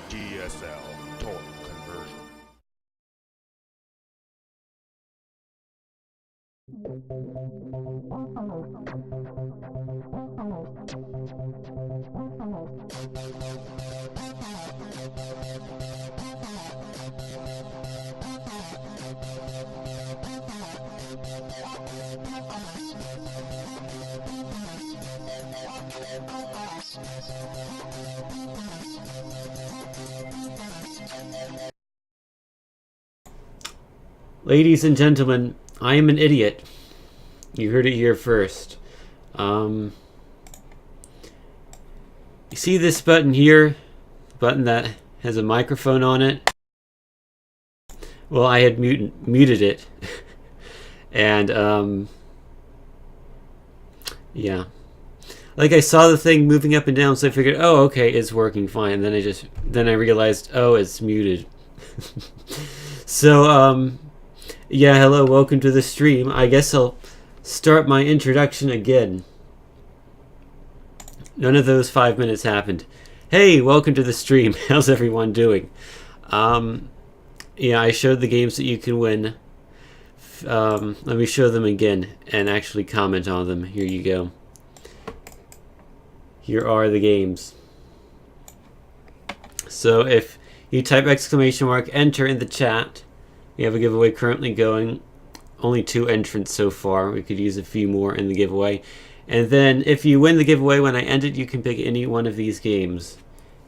DSL total conversion. Ladies and gentlemen, I am an idiot. You heard it here first. You see this button here? The button that has a microphone on it? Well, I had muted it. And Yeah. Like, I saw the thing moving up and down, so I figured, oh, okay, it's working fine. Then I realized, oh, it's muted. So, yeah, hello, welcome to the stream. I guess I'll start my introduction again. None of those 5 minutes happened. Hey, welcome to the stream. How's everyone doing? Yeah, I showed the games that you can win. Let me show them again and actually comment on them. Here you go. Here are the games. So if you type !enter in the chat, we have a giveaway currently going. Only 2 entrants so far. We could use a few more in the giveaway. And then if you win the giveaway when I end it, you can pick any one of these games.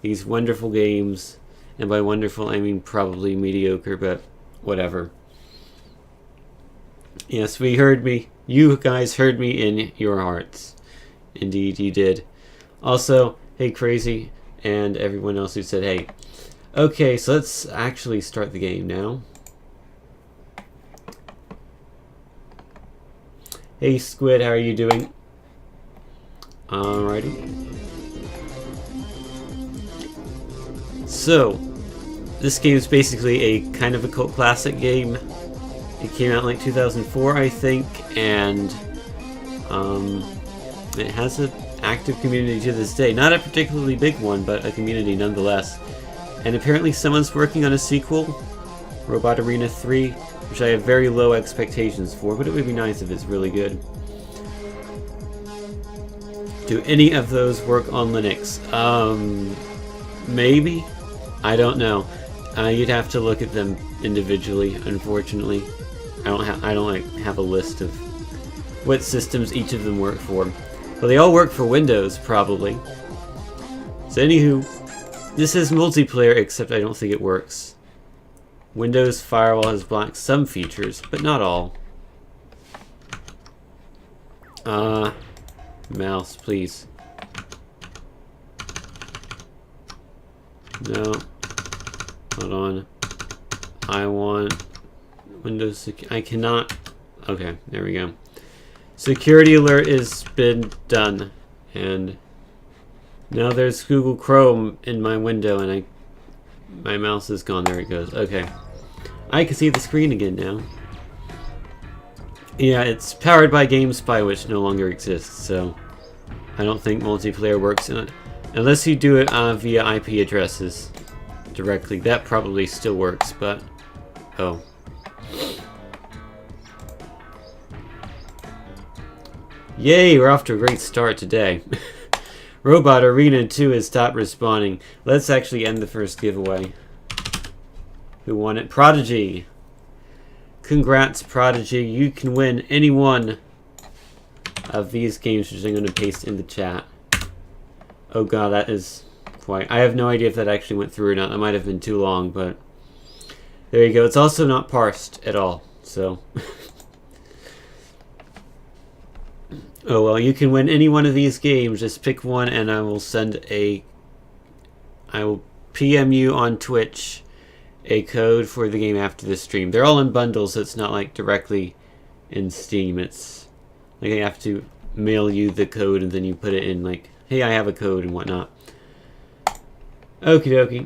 These wonderful games. And by wonderful, I mean probably mediocre, but whatever. Yes, we heard me. You guys heard me in your hearts. Indeed, you did. Also, hey Crazy, and everyone else who said hey. Okay, so let's actually start the game now. Hey Squid, how are you doing? Alrighty. So, this game is basically a kind of a cult classic game. It came out in like 2004, I think, and it has an active community to this day. Not a particularly big one, but a community nonetheless. And apparently someone's working on a sequel, Robot Arena 3, which I have very low expectations for, but it would be nice if it's really good. Do any of those work on Linux? Maybe? I don't know. You'd have to look at them individually, unfortunately. I don't have a list of what systems each of them work for. Well, they all work for Windows, probably. So anywho, this is multiplayer, except I don't think it works. Windows Firewall has blocked some features, but not all. Mouse, please. No. Hold on. I want Windows I cannot. Okay, there we go. Security alert has been done, and now there's Google Chrome in my window, and my mouse is gone. There it goes. Okay, I can see the screen again now. Yeah, it's powered by GameSpy, which no longer exists, so I don't think multiplayer works in it unless you do it via IP addresses directly. That probably still works, but oh. Yay, we're off to a great start today. Robot Arena 2 has stopped responding. Let's actually end the first giveaway. Who won it? Prodigy. Congrats, Prodigy. You can win any one of these games, which I'm going to paste in the chat. Oh god, that is quite... I have no idea if that actually went through or not. That might have been too long, but... There you go. It's also not parsed at all, so... Oh well, you can win any one of these games. Just pick one and I will PM you on Twitch a code for the game after the stream. They're all in bundles, so it's not like directly in Steam. It's like I have to mail you the code and then you put it in like, hey, I have a code and whatnot. Okie dokie.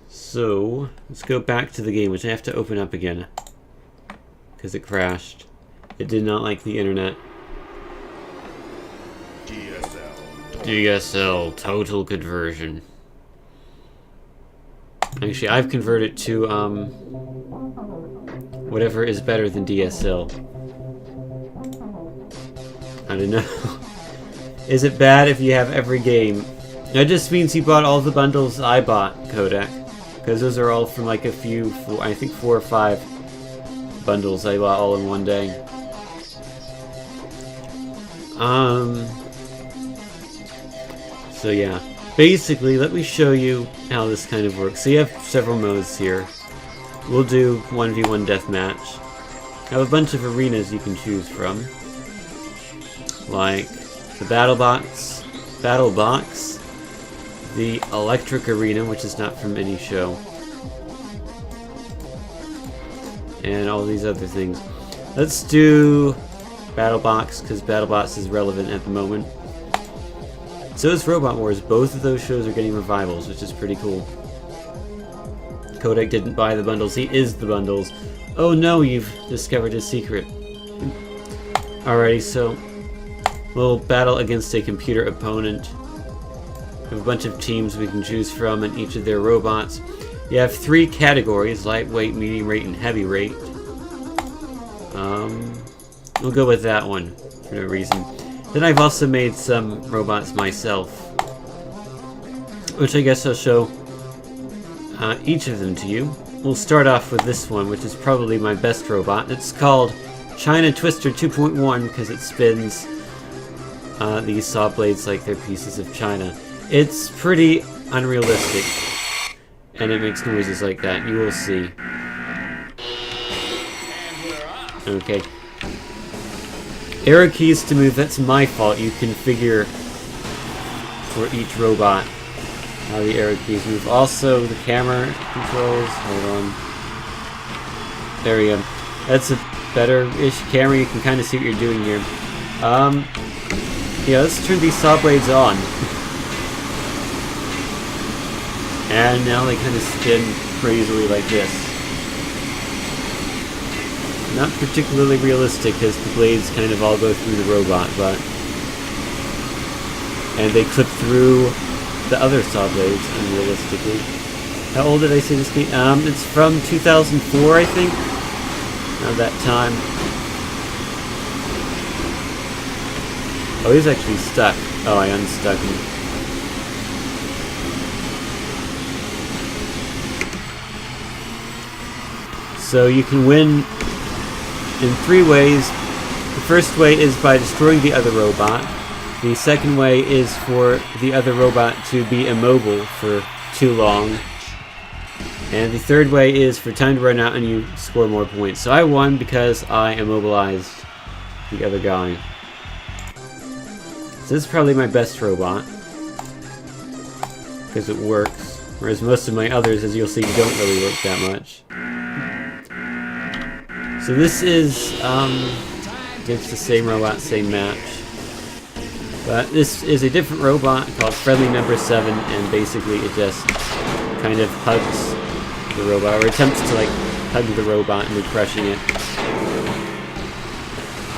So, let's go back to the game, which I have to open up again because it crashed. It did not like the internet. DSL, total conversion. Actually, I've converted to, whatever is better than DSL. I don't know. Is it bad if you have every game? That just means you bought all the bundles I bought, Kodak. Because those are all from like a few, I think 4 or 5 bundles I bought all in one day. So yeah, basically let me show you how this kind of works. So you have several modes here. We'll do 1v1 deathmatch. I have a bunch of arenas you can choose from. Like the Battle Box, the Electric Arena, which is not from any show, and all these other things. Let's do BattleBots, because BattleBots is relevant at the moment. So is Robot Wars. Both of those shows are getting revivals, which is pretty cool. Kodak didn't buy the bundles, he is the bundles. Oh no, you've discovered his secret. Alrighty, so we'll battle against a computer opponent. We have a bunch of teams we can choose from and each of their robots. You have 3 categories, lightweight, medium rate, and heavy rate. We'll go with that one for no reason. Then I've also made some robots myself, which I guess I'll show each of them to you. We'll start off with this one, which is probably my best robot. It's called China Twister 2.1 because it spins these saw blades like they're pieces of china. It's pretty unrealistic, and it makes noises like that. You will see. Okay. Arrow keys to move, that's my fault. You configure for each robot how the arrow keys move. Also, the camera controls. Hold on. There we go. That's a better-ish camera. You can kind of see what you're doing here. Yeah, let's turn these saw blades on. And now they kind of spin crazily like this. Not particularly realistic because the blades kind of all go through the robot, but... And they clip through the other saw blades, unrealistically. How old did I say this game? It's from 2004, I think. Around that time. Oh, he's actually stuck. Oh, I unstuck him. So you can win in 3 ways. The first way is by destroying the other robot. The second way is for the other robot to be immobile for too long. And the third way is for time to run out and you score more points. So I won because I immobilized the other guy. So this is probably my best robot, because it works. Whereas most of my others, as you'll see, don't really work that much. So this is against the same robot, same match. But this is a different robot called Friendly Number 7, and basically it just kind of hugs the robot, or attempts to like hug the robot into crushing it.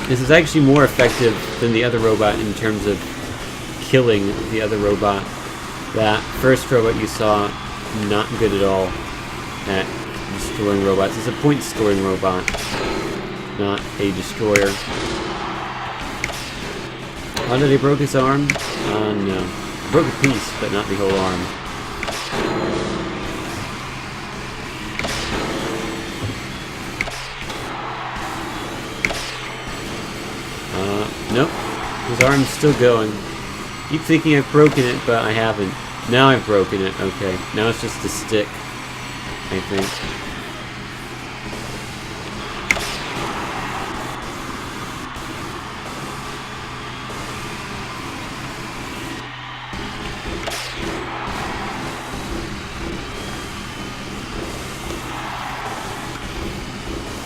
This is actually more effective than the other robot in terms of killing the other robot. That first robot you saw, not good at all at destroying robots. It's a point scoring robot, not a destroyer. Oh, did he broke his arm? No. Broke a piece, but not the whole arm. Nope. His arm's still going. Keep thinking I've broken it, but I haven't. Now I've broken it. Okay. Now it's just a stick, I think.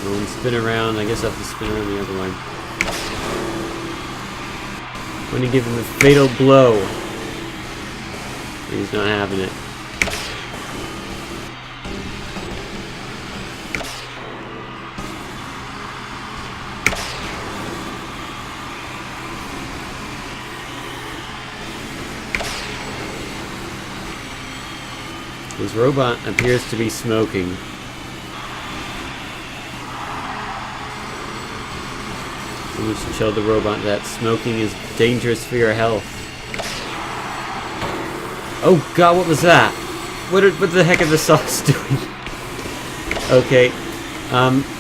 And spin around. I guess I have to spin around the other one. When you give him a fatal blow, he's not having it. His robot appears to be smoking. We should show the robot that smoking is dangerous for your health. Oh god, what was that? What the heck are the socks doing? Okay,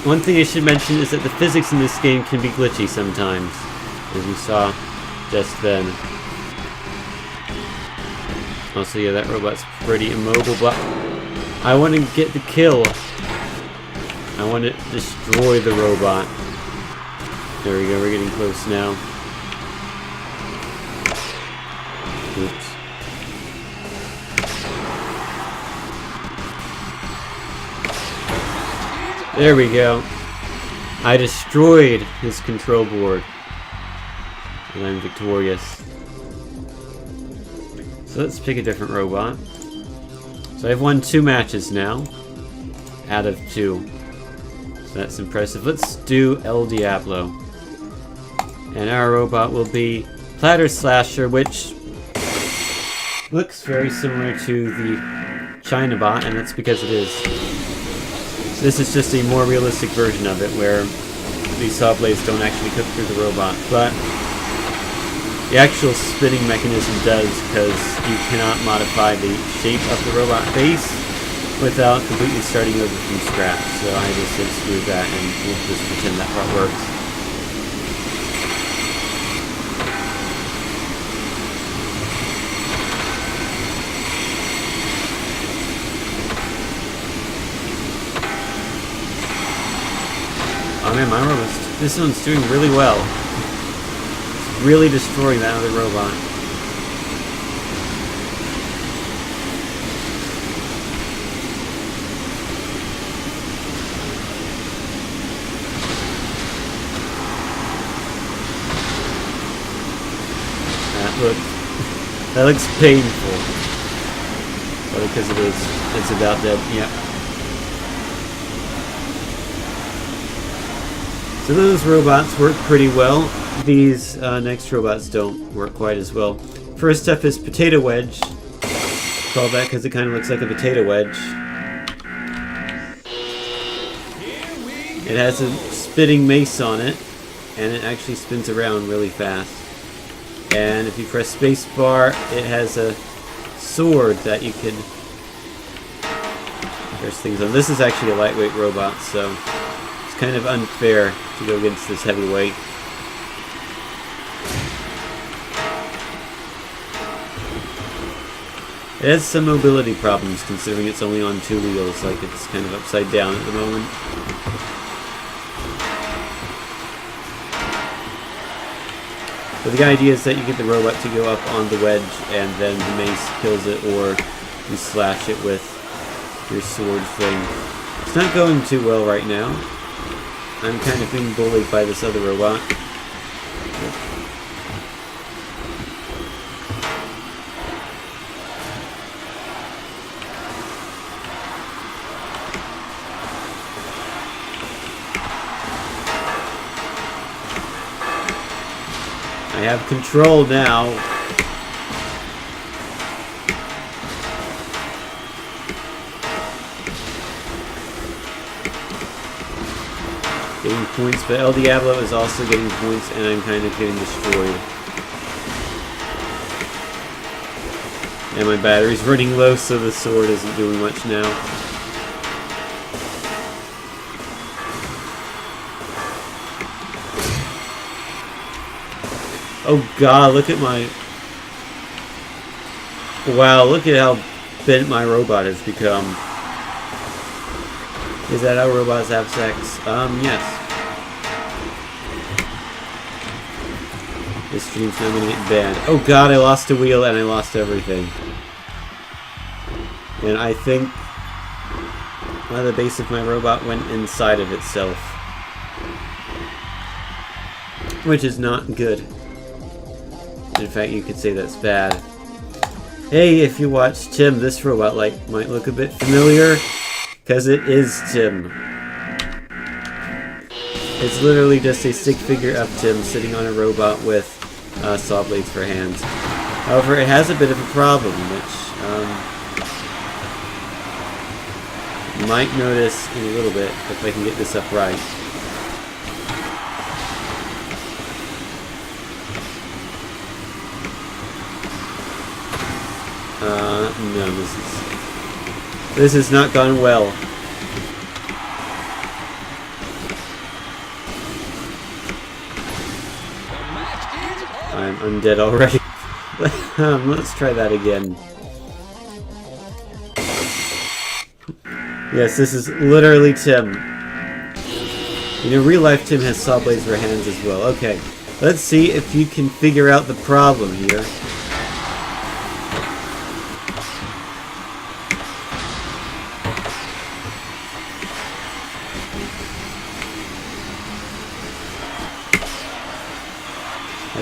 one thing I should mention is that the physics in this game can be glitchy sometimes, as you saw just then. Also, yeah, that robot's pretty immobile, but I want to get the kill. I want to destroy the robot. There we go, we're getting close now. Oops. There we go. I destroyed his control board. and I'm victorious. So let's pick a different robot. So I've won 2 matches now, out of 2. So that's impressive. Let's do El Diablo. And our robot will be Platter Slasher, which looks very similar to the Chinabot, and that's because it is. So this is just a more realistic version of it, where these saw blades don't actually cut through the robot, but the actual spinning mechanism does, because you cannot modify the shape of the robot face without completely starting over from scratch. So I just said screw that, and we'll just pretend that part works. Oh man, my robot, this one's doing really well. It's really destroying that other robot. That looks painful. But because it is, it's about dead. Yeah. So those robots work pretty well. These next robots don't work quite as well. First up is Potato Wedge. Call that because it kind of looks like a potato wedge. It has a spinning mace on it, and it actually spins around really fast. And if you press spacebar, it has a sword that you can press things on. This is actually a lightweight robot, so it's kind of unfair to go against this heavyweight. It has some mobility problems considering it's only on 2 wheels, like it's kind of upside down at the moment. But the idea is that you get the robot to go up on the wedge and then the mace kills it, or you slash it with your sword thing. It's not going too well right now. I'm kind of being bullied by this other robot. I have control now. Getting points, but El Diablo is also getting points, and I'm kind of getting destroyed. And my battery's running low, so the sword isn't doing much now. Oh god, look at my... Wow, look at how bent my robot has become. Is that how robots have sex? Yes. This stream's now gonna get banned. Oh god, I lost a wheel and I lost everything. And I think the base of my robot went inside of itself. Which is not good. In fact, you could say that's bad. Hey, if you watch Tim, this robot might look a bit familiar, because it is Tim. It's literally just a stick figure of Tim sitting on a robot with saw blades for hands. However, it has a bit of a problem, which you might notice in a little bit if I can get this up right. No, this has not gone well. I'm dead already. Let's try that again. Yes, this is literally Tim. You know, real life Tim has saw blades for hands as well. Okay, let's see if you can figure out the problem here.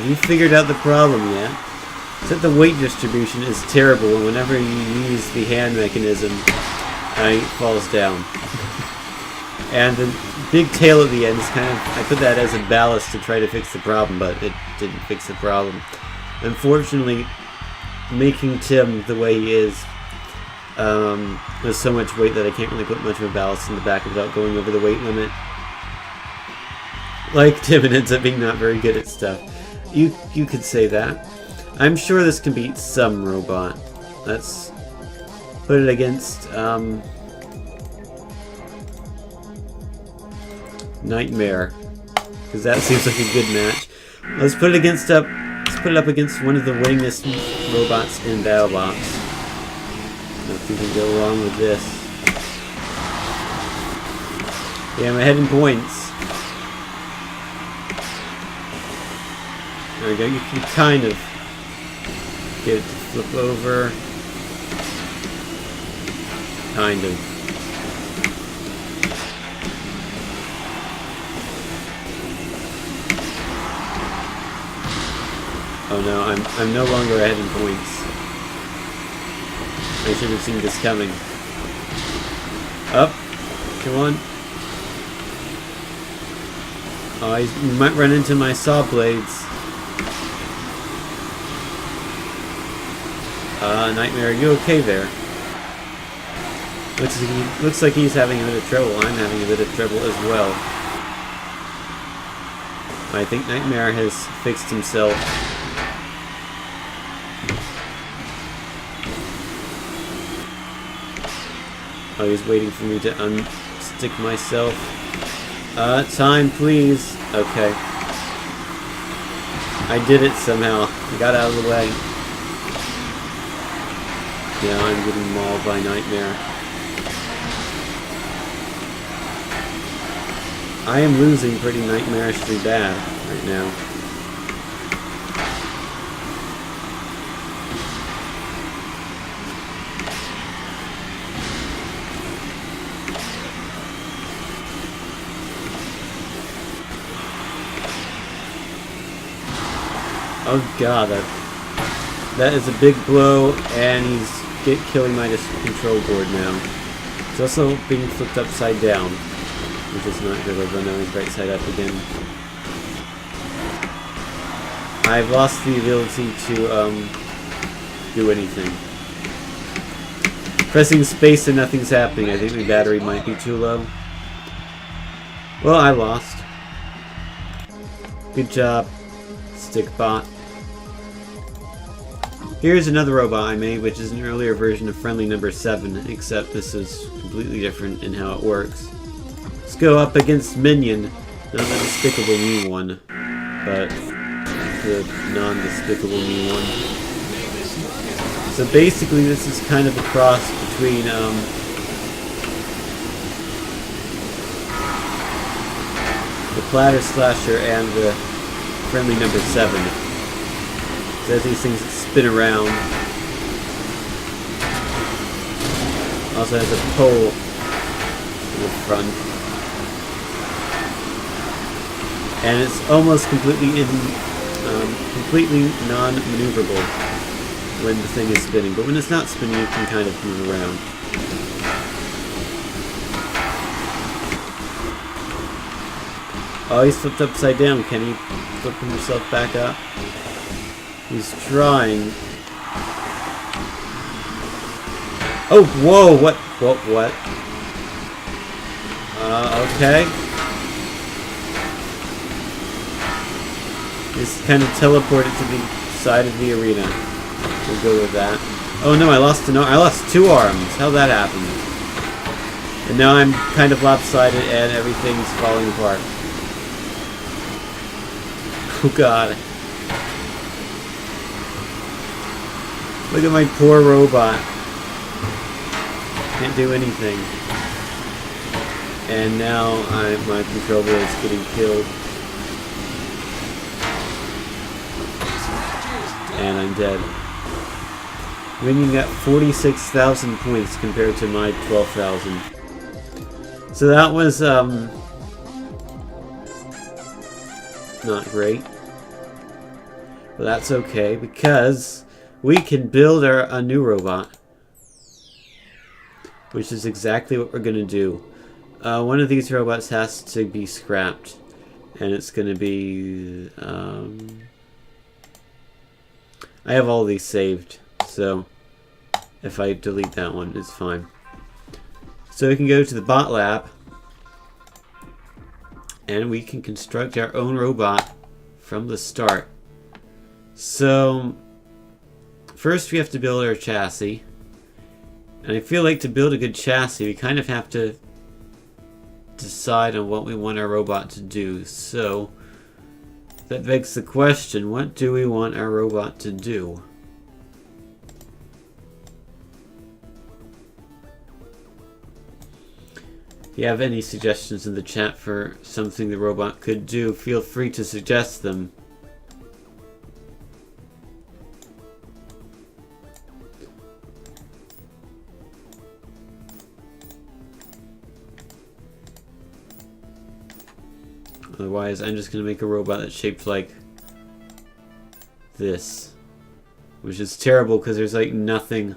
Have you figured out the problem yet? Except the weight distribution is terrible, and whenever you use the hand mechanism, it falls down. And the big tail at the end is kind of... I put that as a ballast to try to fix the problem, but it didn't fix the problem. Unfortunately, making Tim the way he is, there's so much weight that I can't really put much of a ballast in the back without going over the weight limit. Like Tim, it ends up being not very good at stuff. You could say that. I'm sure this can beat some robot. Let's put it against Nightmare, because that seems like a good match. Let's put it up against one of the winningest robots in BattleBox. Let's see if we can go along with this. Yeah, I'm ahead in points. There we go. You can kind of get it to flip over. Kind of. Oh no, I'm no longer ahead in points. I should have seen this coming. Up. Come on. Oh, you might run into my saw blades. Nightmare, are you okay there? Looks like he's having a bit of trouble. I'm having a bit of trouble as well. I think Nightmare has fixed himself. Oh, he's waiting for me to unstick myself. Time, please. Okay. I did it somehow. I got out of the way. Yeah, I'm getting mauled by Nightmare. I am losing pretty nightmarishly bad right now. Oh god, that is a big blow, and he's killing my control board now. He's also being flipped upside down, which is not good, although now he's right side up again. I've lost the ability to do anything. Pressing space and nothing's happening. I think the battery might be too low. Well, I lost. Good job, Stickbot. Here's another robot I made, which is an earlier version of Friendly Number 7, except this is completely different in how it works. Let's go up against Minion, not the Despicable Me one, but the non-Despicable Me one. So basically this is kind of a cross between the Platter Slasher and the Friendly Number 7. There's these things that spin around. Also has a pole in the front. And it's almost completely non-maneuverable when the thing is spinning. But when it's not spinning, you can kind of move around. Oh, he's flipped upside down. Can he flip himself back up? He's trying. Oh, whoa, what? Okay. Just kind of teleported to the side of the arena. We'll go with that. Oh no, I lost an arm. I lost 2 arms. How'd that happen? And now I'm kind of lopsided and everything's falling apart. Oh god. Look at my poor robot. Can't do anything. And now my control board is getting killed. And I'm dead. Minion got 46,000 points compared to my 12,000. So that was not great. But that's okay, because we can build a new robot. Which is exactly what we're going to do. One of these robots has to be scrapped. And it's going to be... I have all these saved. So, if I delete that one, it's fine. So we can go to the bot lab. And we can construct our own robot from the start. So, first we have to build our chassis. And I feel like to build a good chassis, we kind of have to decide on what we want our robot to do. So, that begs the question, what do we want our robot to do? If you have any suggestions in the chat for something the robot could do, feel free to suggest them. Otherwise, I'm just going to make a robot that's shaped like this. Which is terrible because there's like nothing.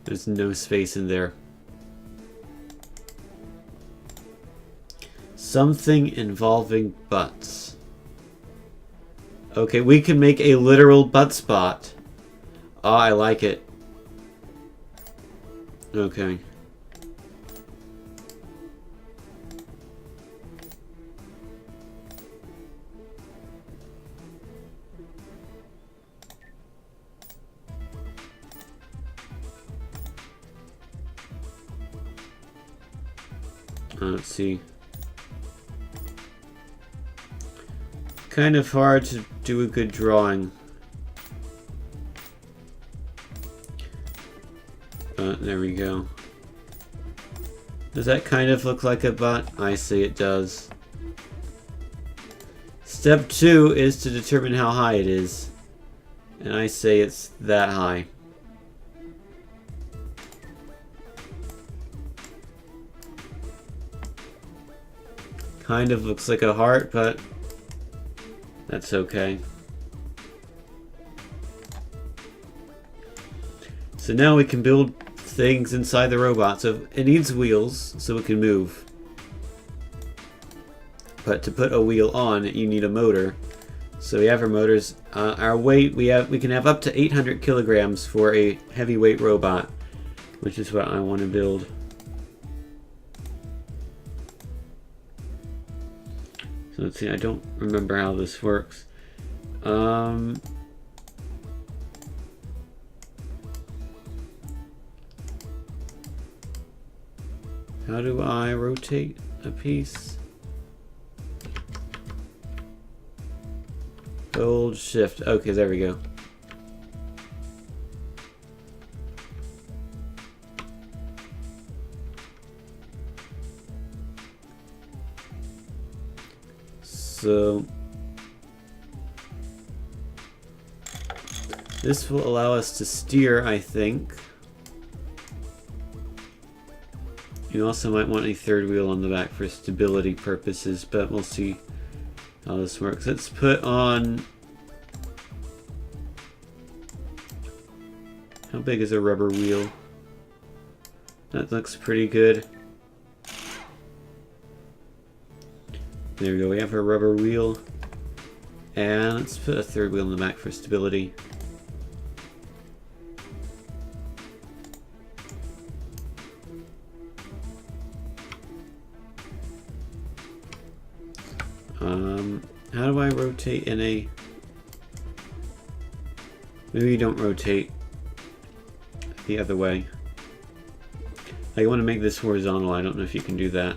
There's no space in there. Something involving butts. Okay, we can make a literal butt spot. Oh, I like it. Okay. Let's see. Kind of hard to do a good drawing. There we go. Does that kind of look like a butt? I say it does. Step 2 is to determine how high it is. And I say it's that high. Kind of looks like a heart, but that's okay. So now we can build things inside the robot. So it needs wheels so it can move. But to put a wheel on, you need a motor. So we have our motors. Our weight, we can have up to 800 kilograms for a heavyweight robot, which is what I want to build. So let's see, I don't remember how this works. How do I rotate a piece? Hold shift. Okay, there we go. So this will allow us to steer, I think. You also might want a third wheel on the back for stability purposes, but we'll see how this works. Let's put on... How big is a rubber wheel? That looks pretty good. There we go, we have our rubber wheel. And let's put a third wheel in the back for stability. How do I rotate in a... Maybe you don't rotate the other way. I want to make this horizontal. I don't know if you can do that.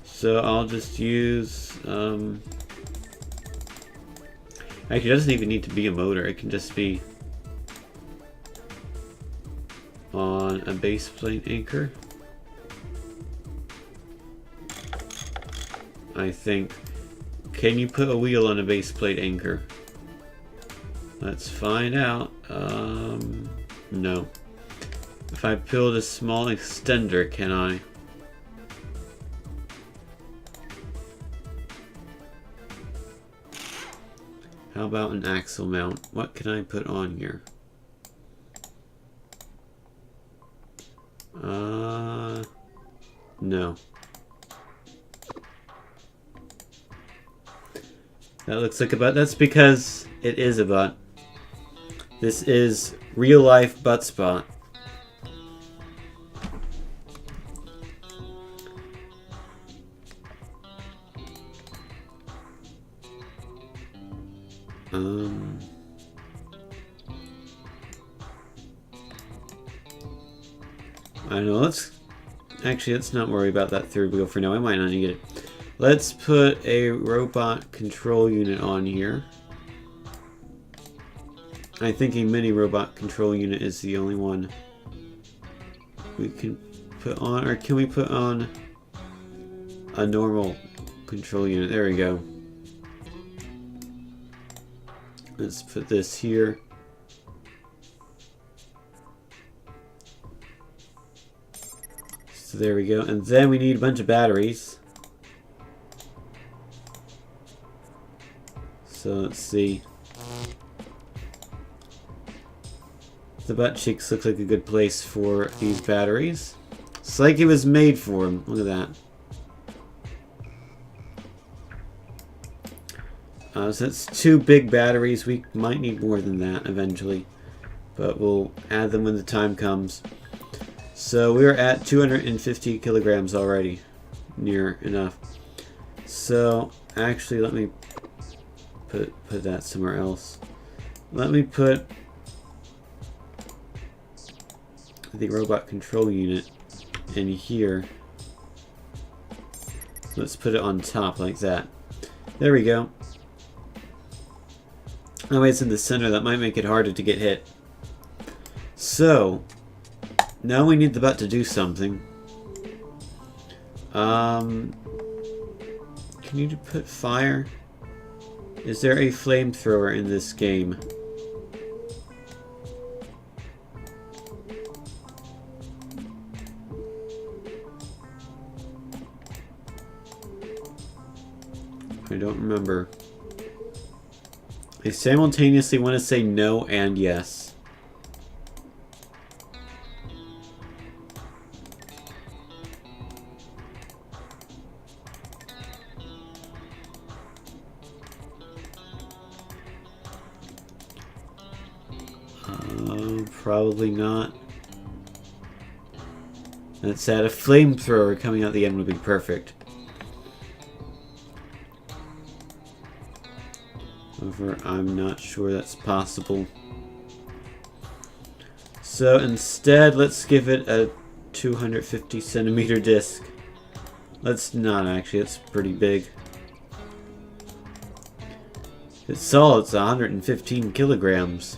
So I'll just use... Actually, it doesn't even need to be a motor. It can just be on a base plate anchor. I think. Can you put a wheel on a base plate anchor? Let's find out. No. If I build a small extender, can I? How about an axle mount? What can I put on here? No. That looks like a butt. That's because it is a butt. This is real life butt spot. I don't know, let's not worry about that third wheel for now. I might not need it. Let's put a robot control unit on here. I think a mini robot control unit is the only one we can put on, or can we put on a normal control unit? There we go. Let's put this here. So there we go. And then we need a bunch of batteries. So let's see. The butt cheeks look like a good place for these batteries. It's like it was made for them. Look at that. So that's 2 big batteries. We might need more than that eventually, but we'll add them when the time comes. So we're at 250 kilograms already. Near enough. So actually, let me put that somewhere else. Let me put the robot control unit in here. Let's put it on top like that. There we go. That way it's in the center. That might make it harder to get hit. So now we need the butt to do something. Can you put fire? Is there a flamethrower in this game? I don't remember. I simultaneously want to say no and yes. Probably not. That's sad. A flamethrower coming out the end would be perfect. However, I'm not sure that's possible. So instead, let's give it a 250 centimeter disc. Let's not actually, it's pretty big. It's solid, it's 115 kilograms.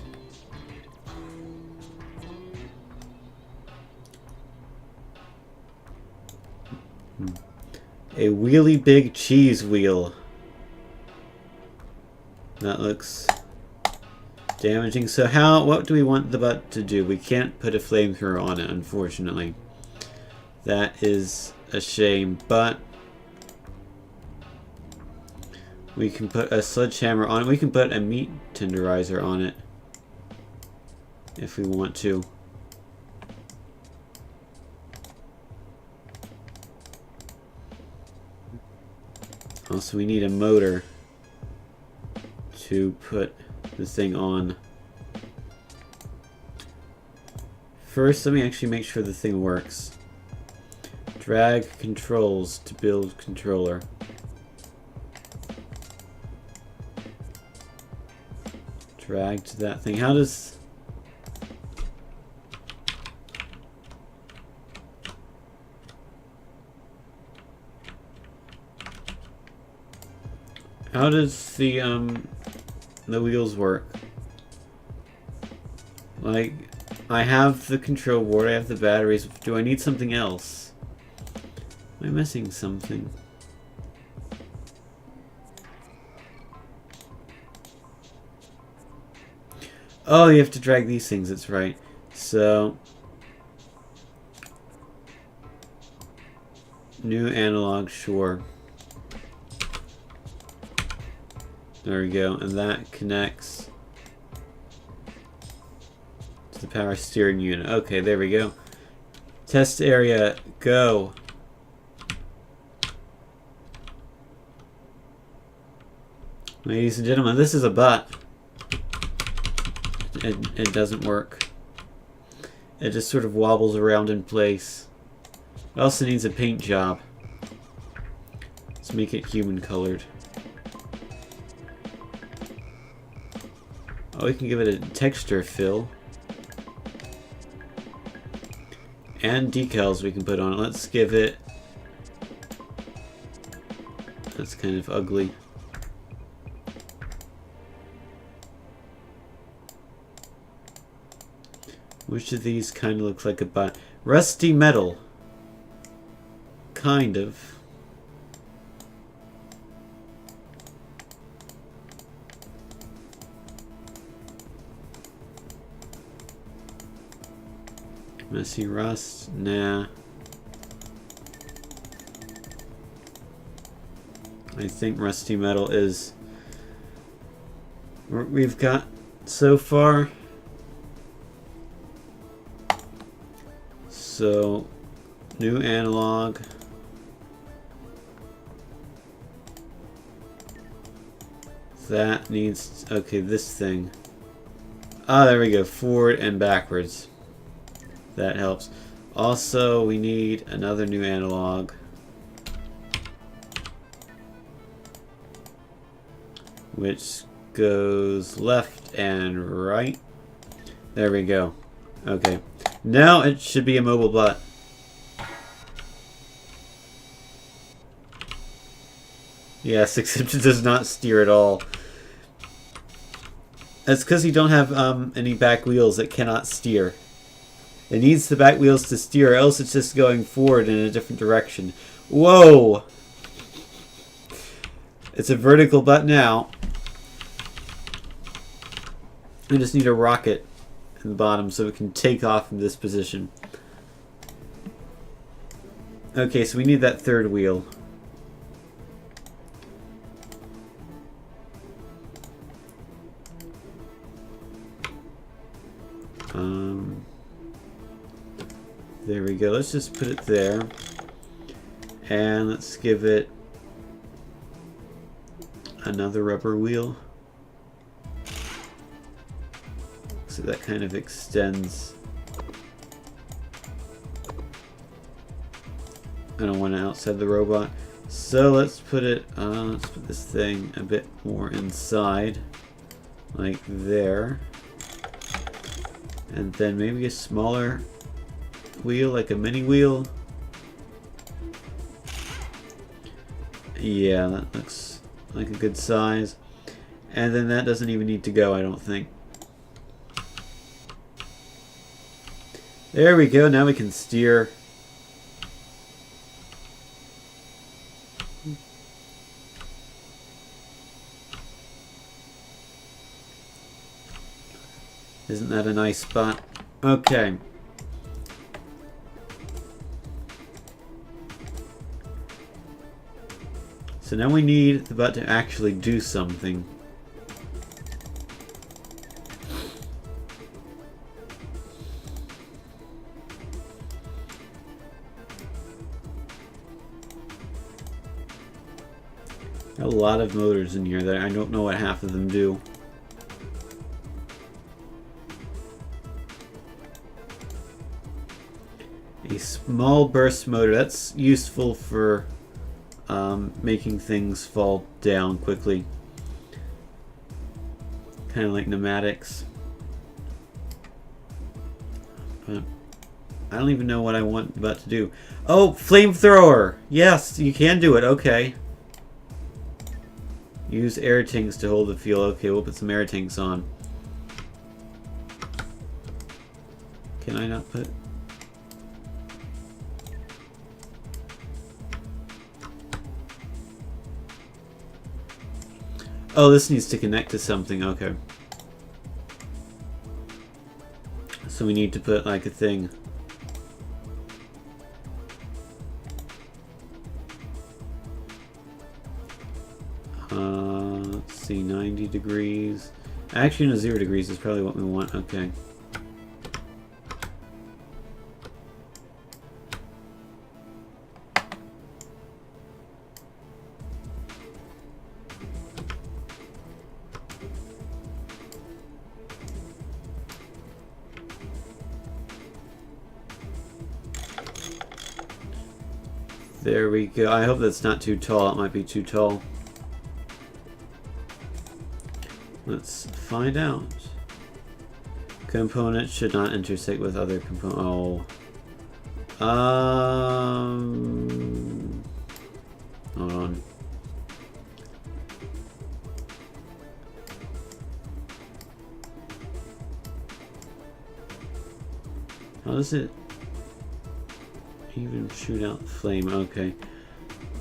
A wheelie big cheese wheel. That looks damaging. So what do we want the butt to do? We can't put a flamethrower on it, unfortunately. That is a shame, but we can put a sledgehammer on it. We can put a meat tenderizer on it if we want to. Also, we need a motor to put the thing on. First, let me actually make sure the thing works. Drag controls to build controller. Drag to that thing. How does... How does the wheels work? Like, I have the control board, I have the batteries. Do I need something else? Am I missing something? Oh, you have to drag these things, that's right. So, new analog, sure. There we go, and that connects to the power steering unit. Okay, there we go. Test area, go. Ladies and gentlemen, this is a butt. It doesn't work. It just sort of wobbles around in place. It also needs a paint job. Let's make it human colored. Oh, we can give it a texture fill. And decals we can put on it. Let's give it... That's kind of ugly. Which of these kind of looks like a bot? Rusty metal. Kind of. Messy rust? Nah. I think rusty metal is what we've got so far. So, new analog. That needs, okay, this thing. Ah, there we go, forward and backwards. That helps. Also, we need another new analog. Which goes left and right. There we go. Okay. Now it should be a mobile bot. Yes, except it does not steer at all. That's because you don't have any back wheels that cannot steer. It needs the back wheels to steer, or else it's just going forward in a different direction. Whoa! It's a vertical butt now. I just need a rocket in the bottom so it can take off from this position. Okay, so we need that third wheel. There we go. Let's just put it there. And let's give it another rubber wheel. So that kind of extends. I don't want it outside the robot. So let's put it, let's put this thing a bit more inside. Like there. And then maybe a smaller wheel, like a mini wheel. Yeah, that looks like a good size. And then that doesn't even need to go, I don't think. There we go, now we can steer. Isn't that a nice spot? Okay. So now we need the bot to actually do something. A lot of motors in here that I don't know what half of them do. A small burst motor, that's useful for making things fall down quickly. Kind of like pneumatics. But I don't even know what I want about to do. Oh, flamethrower! Yes, you can do it, okay. Use air tanks to hold the fuel. Okay, we'll put some air tanks on. Can I not put... Oh, this needs to connect to something. Okay. So we need to put like a thing. Let's see, 9 degrees. Actually, no, 0 degrees is probably what we want. Okay. There we go. I hope that's not too tall. It might be too tall. Let's find out. Component should not intersect with other components. Oh. Hold on. How does it even shoot out flame? Okay.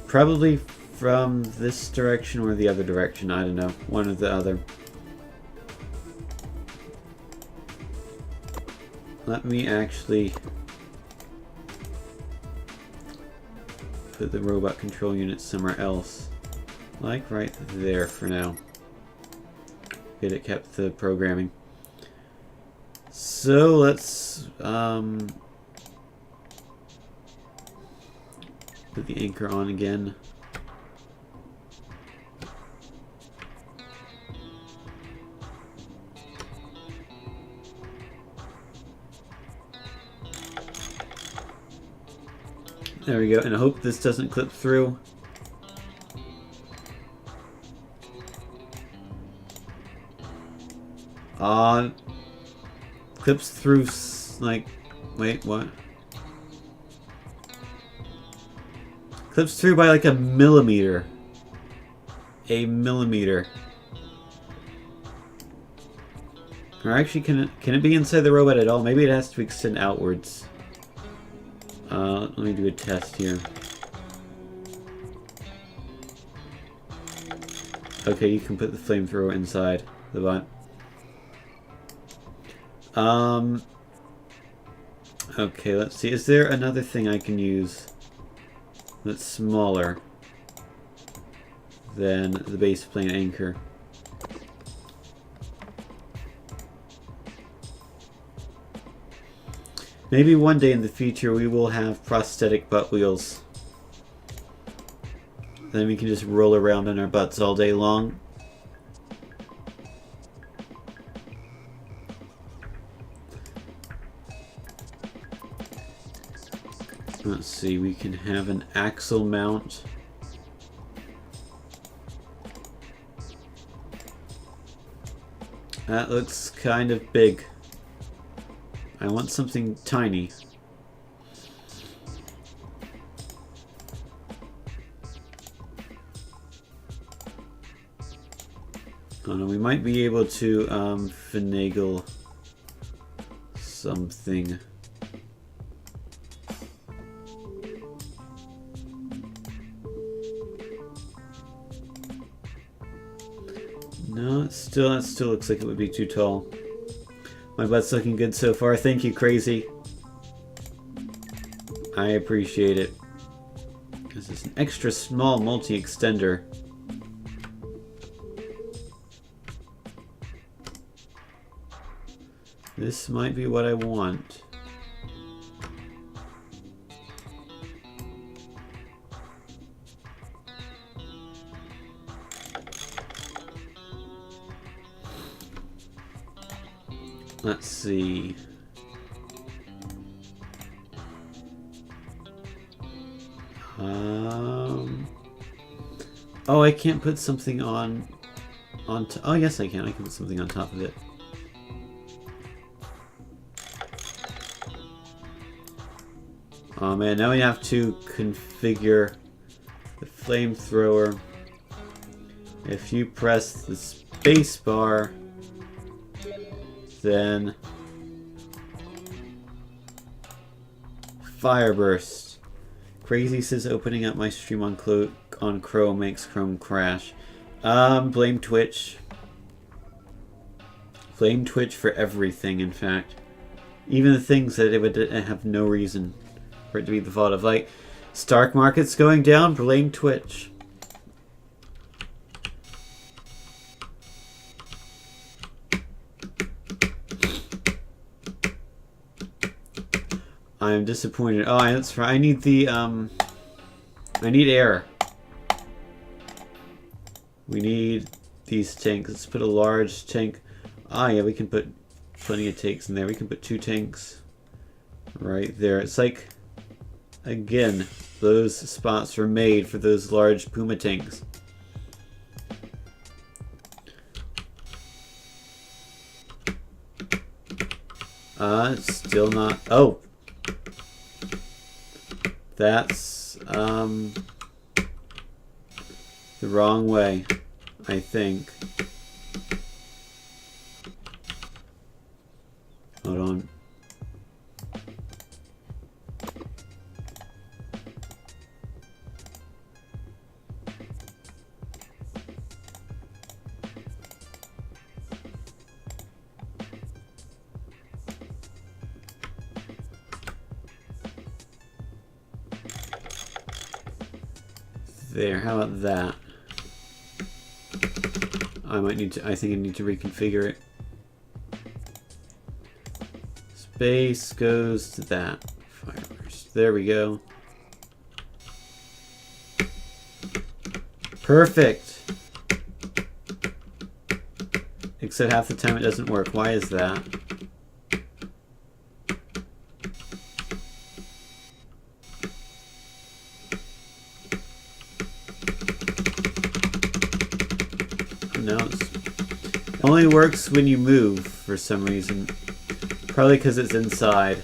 Probably from this direction or the other direction. I don't know. One or the other. Let me actually put the robot control unit somewhere else. Like right there for now. Good, it kept the programming. So let's put the anchor on again. There we go, and I hope this doesn't clip through. Clips through, like, wait, what? Clips through by like a millimeter. A millimeter. Or actually, can it be inside the robot at all? Maybe it has to extend outwards. Let me do a test here. Okay, you can put the flamethrower inside the bot. Okay, let's see. Is there another thing I can use that's smaller than the base plane anchor? Maybe one day in the future we will have prosthetic butt wheels. Then we can just roll around on our butts all day long. Let's see, we can have an axle mount. That looks kind of big. I want something tiny. Oh no, we might be able to finagle something. No, that still looks like it would be too tall. My butt's looking good so far. Thank you, Crazy. I appreciate it. This is an extra small multi-extender. This might be what I want. Let's see. Oh, I can't put something on oh, yes, I can. I can put something on top of it. Oh man, now we have to configure the flamethrower. If you press the space bar, then fire burst. Crazy says opening up my stream on Chrome makes Chrome crash. Blame Twitch. Blame Twitch for everything, in fact. Even the things that it would have no reason for it to be the fault of. Like, stock market's going down, blame Twitch. I'm disappointed. Oh, that's right. I need the, I need air. We need these tanks. Let's put a large tank. Ah, yeah, we can put plenty of tanks in there. We can put 2 tanks right there. It's like, again, those spots were made for those large Puma tanks. Still not. Oh, that's the wrong way, I think. Hold on. There, how about that? I think I need to reconfigure it. Space goes to that. Fireworks. There we go. Perfect! Except half the time it doesn't work. Why is that? No, it only works when you move for some reason. Probably because it's inside.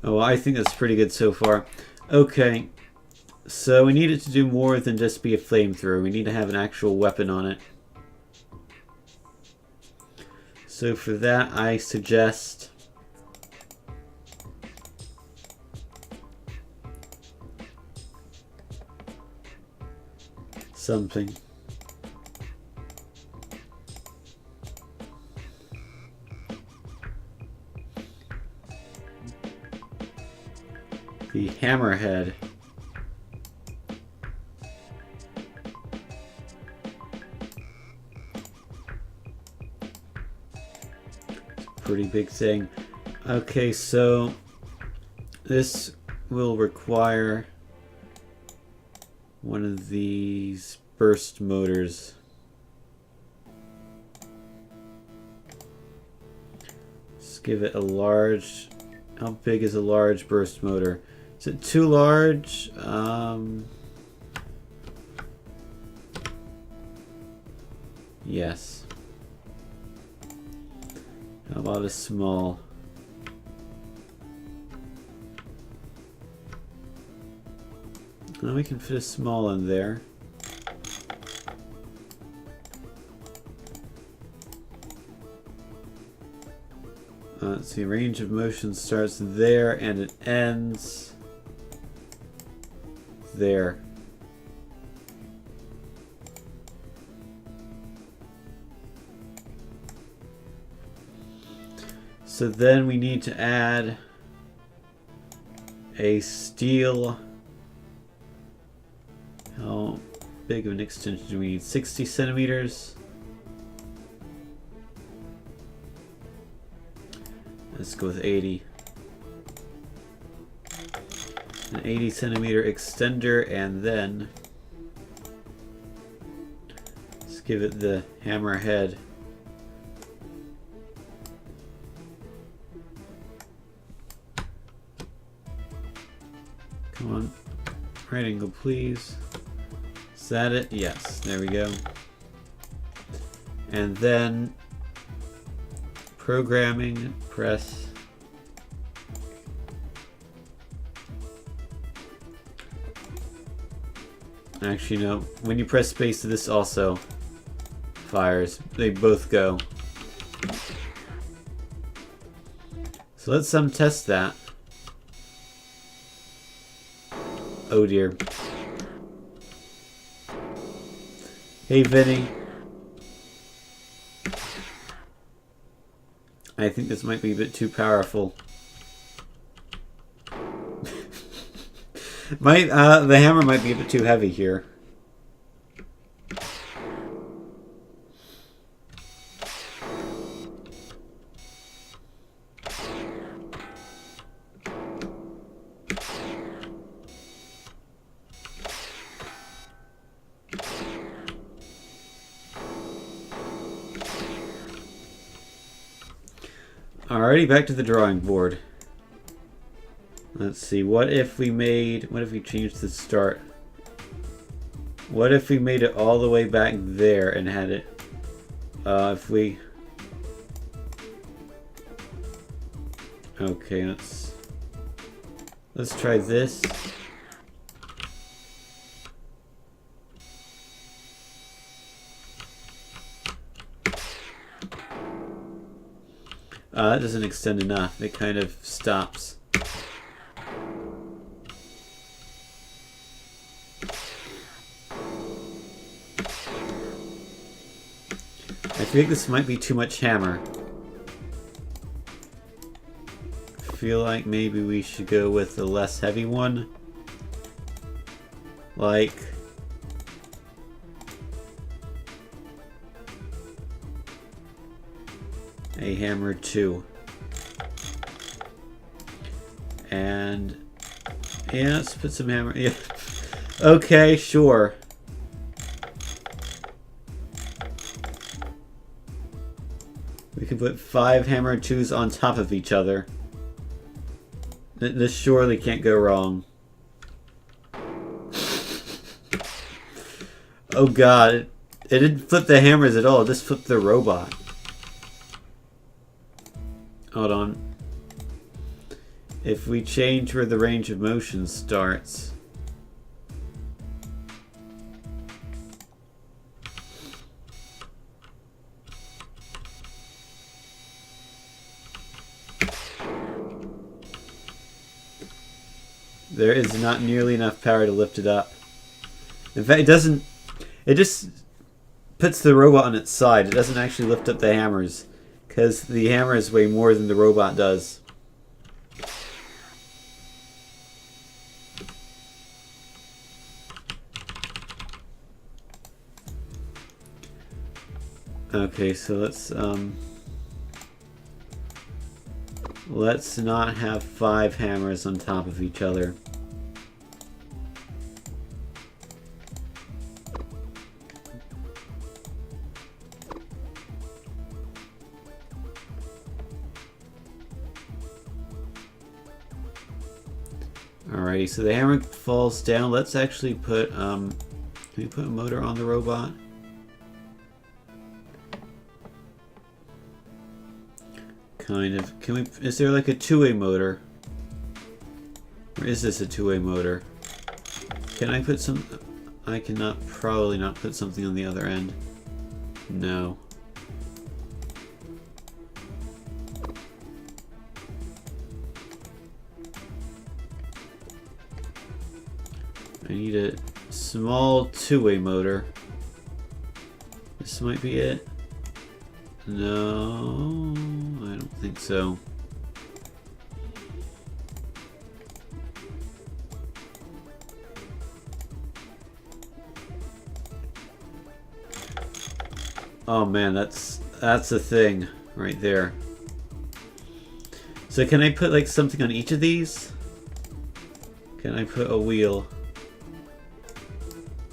Oh, I think that's pretty good so far. Okay, so we need it to do more than just be a flamethrower. We need to have an actual weapon on it. So for that, I suggest something. The hammerhead. Pretty big thing. Okay, so this will require one of these burst motors. Let's give it a large. How big is a large burst motor? Is it too large? Yes. How about a small? Well, we can fit a small in there. Let's see, range of motion starts there and it ends there. So then we need to add a steel. How big of an extension do we need? 60 centimeters. Let's go with 80. An 80 centimeter extender, and then let's give it the hammer head. Come on, right angle please. Is that it? Yes, there we go. And then programming, press actually no, when you press space this also fires. They both go. So let's test that. Oh dear. Hey, Vinny. I think this might be a bit too powerful. The hammer might be a bit too heavy here. Alrighty, back to the drawing board. Let's see, what if we changed the start? What if we made it all the way back there and had it, okay, let's try this. That doesn't extend enough. It kind of stops. I think this might be too much hammer. I feel like maybe we should go with the less heavy one. Like... a hammer 2. And... yeah, let's put some hammer... yeah. Okay, sure. We can put 5 hammer 2s on top of each other. This surely can't go wrong. Oh god, it didn't flip the hammers at all, it just flipped the robot. Hold on. If we change where the range of motion starts... there is not nearly enough power to lift it up. In fact, it doesn't... it just puts the robot on its side. It doesn't actually lift up the hammers. Because the hammers weigh more than the robot does. Okay, so let's not have 5 hammers on top of each other. Alrighty, so the hammer falls down. Let's actually put, can we put a motor on the robot? Kind of. Can we, is there like a two-way motor? Or is this a two-way motor? Can I put some, I cannot, probably not put something on the other end. No. I need a small two-way motor. This might be it. No, I don't think so. Oh man, that's the thing right there. So can I put like something on each of these? Can I put a wheel?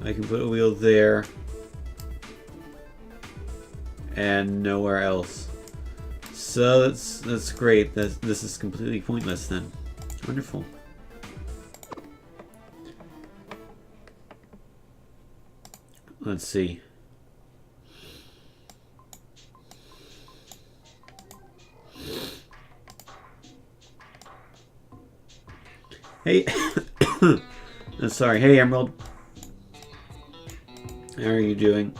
I can put a wheel there. And nowhere else. So that's great. This is completely pointless then. Wonderful. Let's see. Hey, I'm sorry. Hey, Emerald. How are you doing?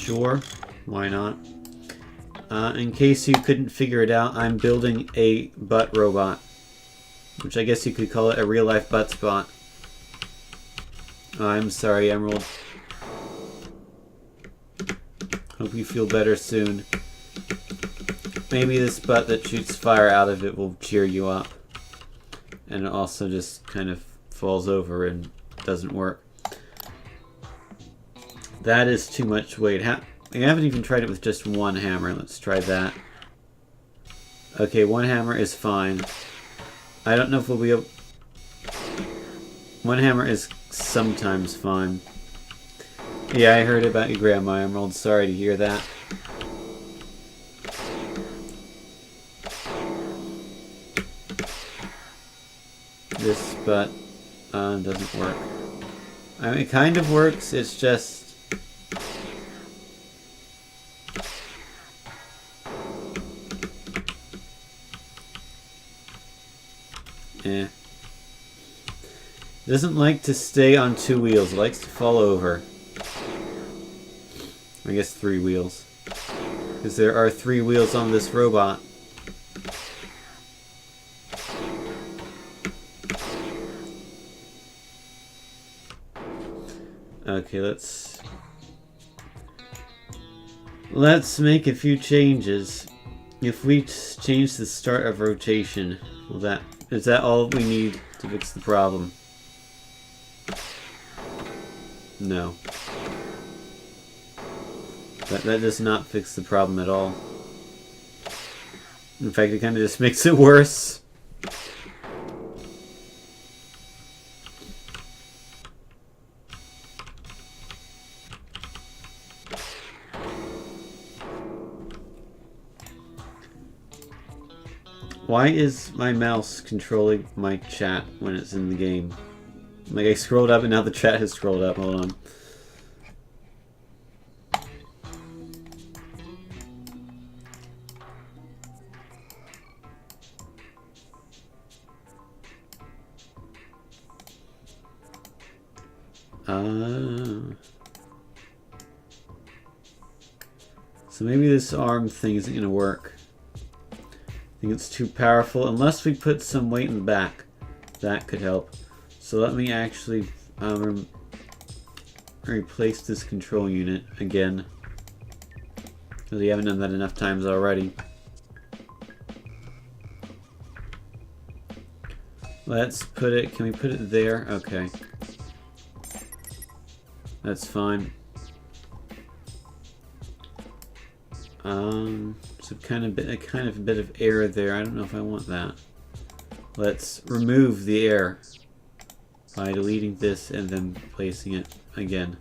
Sure, why not? In case you couldn't figure it out, I'm building a butt robot. Which I guess you could call it a real-life butt spot. I'm sorry, Emerald. Hope you feel better soon. Maybe this butt that shoots fire out of it will cheer you up. And it also just kind of falls over and doesn't work. That is too much weight. I haven't even tried it with just one hammer. Let's try that. Okay, one hammer is fine. I don't know if we'll be able... One hammer is sometimes fine. Yeah, I heard about your grandma, Emerald. Sorry to hear that. This butt doesn't work. I mean, it kind of works, it's just... Eh. It doesn't like to stay on two wheels. It likes to fall over. I guess 3 wheels. Because there are 3 wheels on this robot. Okay, let's make a few changes. If we change the start of rotation, will is that all we need to fix the problem? No. That does not fix the problem at all. In fact, it kind of just makes it worse. Why is my mouse controlling my chat when it's in the game? Like, I scrolled up and now the chat has scrolled up. Hold on. So maybe this arm thing isn't going to work. I think it's too powerful. Unless we put some weight in the back. That could help. So let me actually replace this control unit again. Because we haven't done that enough times already. Let's put it... Can we put it there? Okay. That's fine. So kind of a bit of air there. I don't know if I want that. Let's remove the air by deleting this and then placing it again.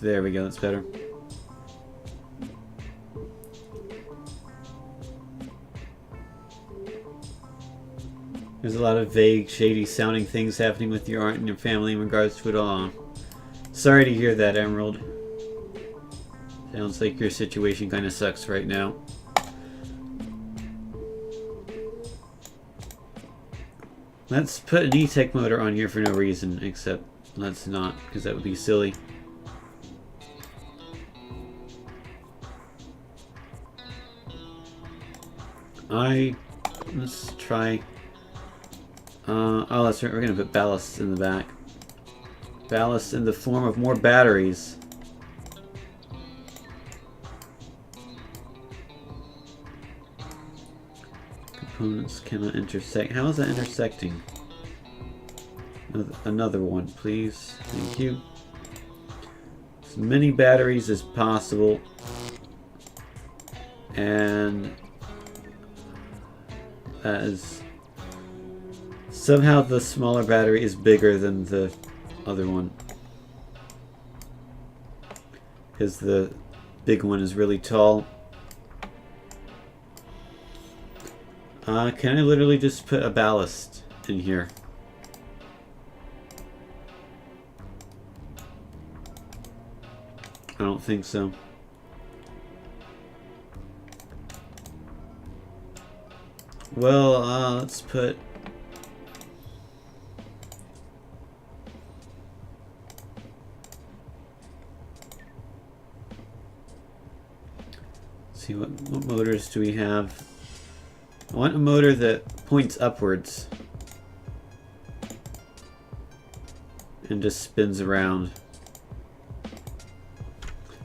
There we go, that's better. There's a lot of vague, shady sounding things happening with your aunt and your family in regards to it all. Sorry to hear that, Emerald. Sounds like your situation kind of sucks right now. Let's put an E-Tech motor on here for no reason, except let's not, because that would be silly. Let's try... oh, that's right, we're going to put ballast in the back. Ballast in the form of more batteries. Components cannot intersect. How is that intersecting? Another one, please. Thank you. As many batteries as possible. And that is... Somehow the smaller battery is bigger than the other one. Because the big one is really tall. Can I literally just put a ballast in here? I don't think so. Well, let's put... see, what motors do we have? I want a motor that points upwards and just spins around.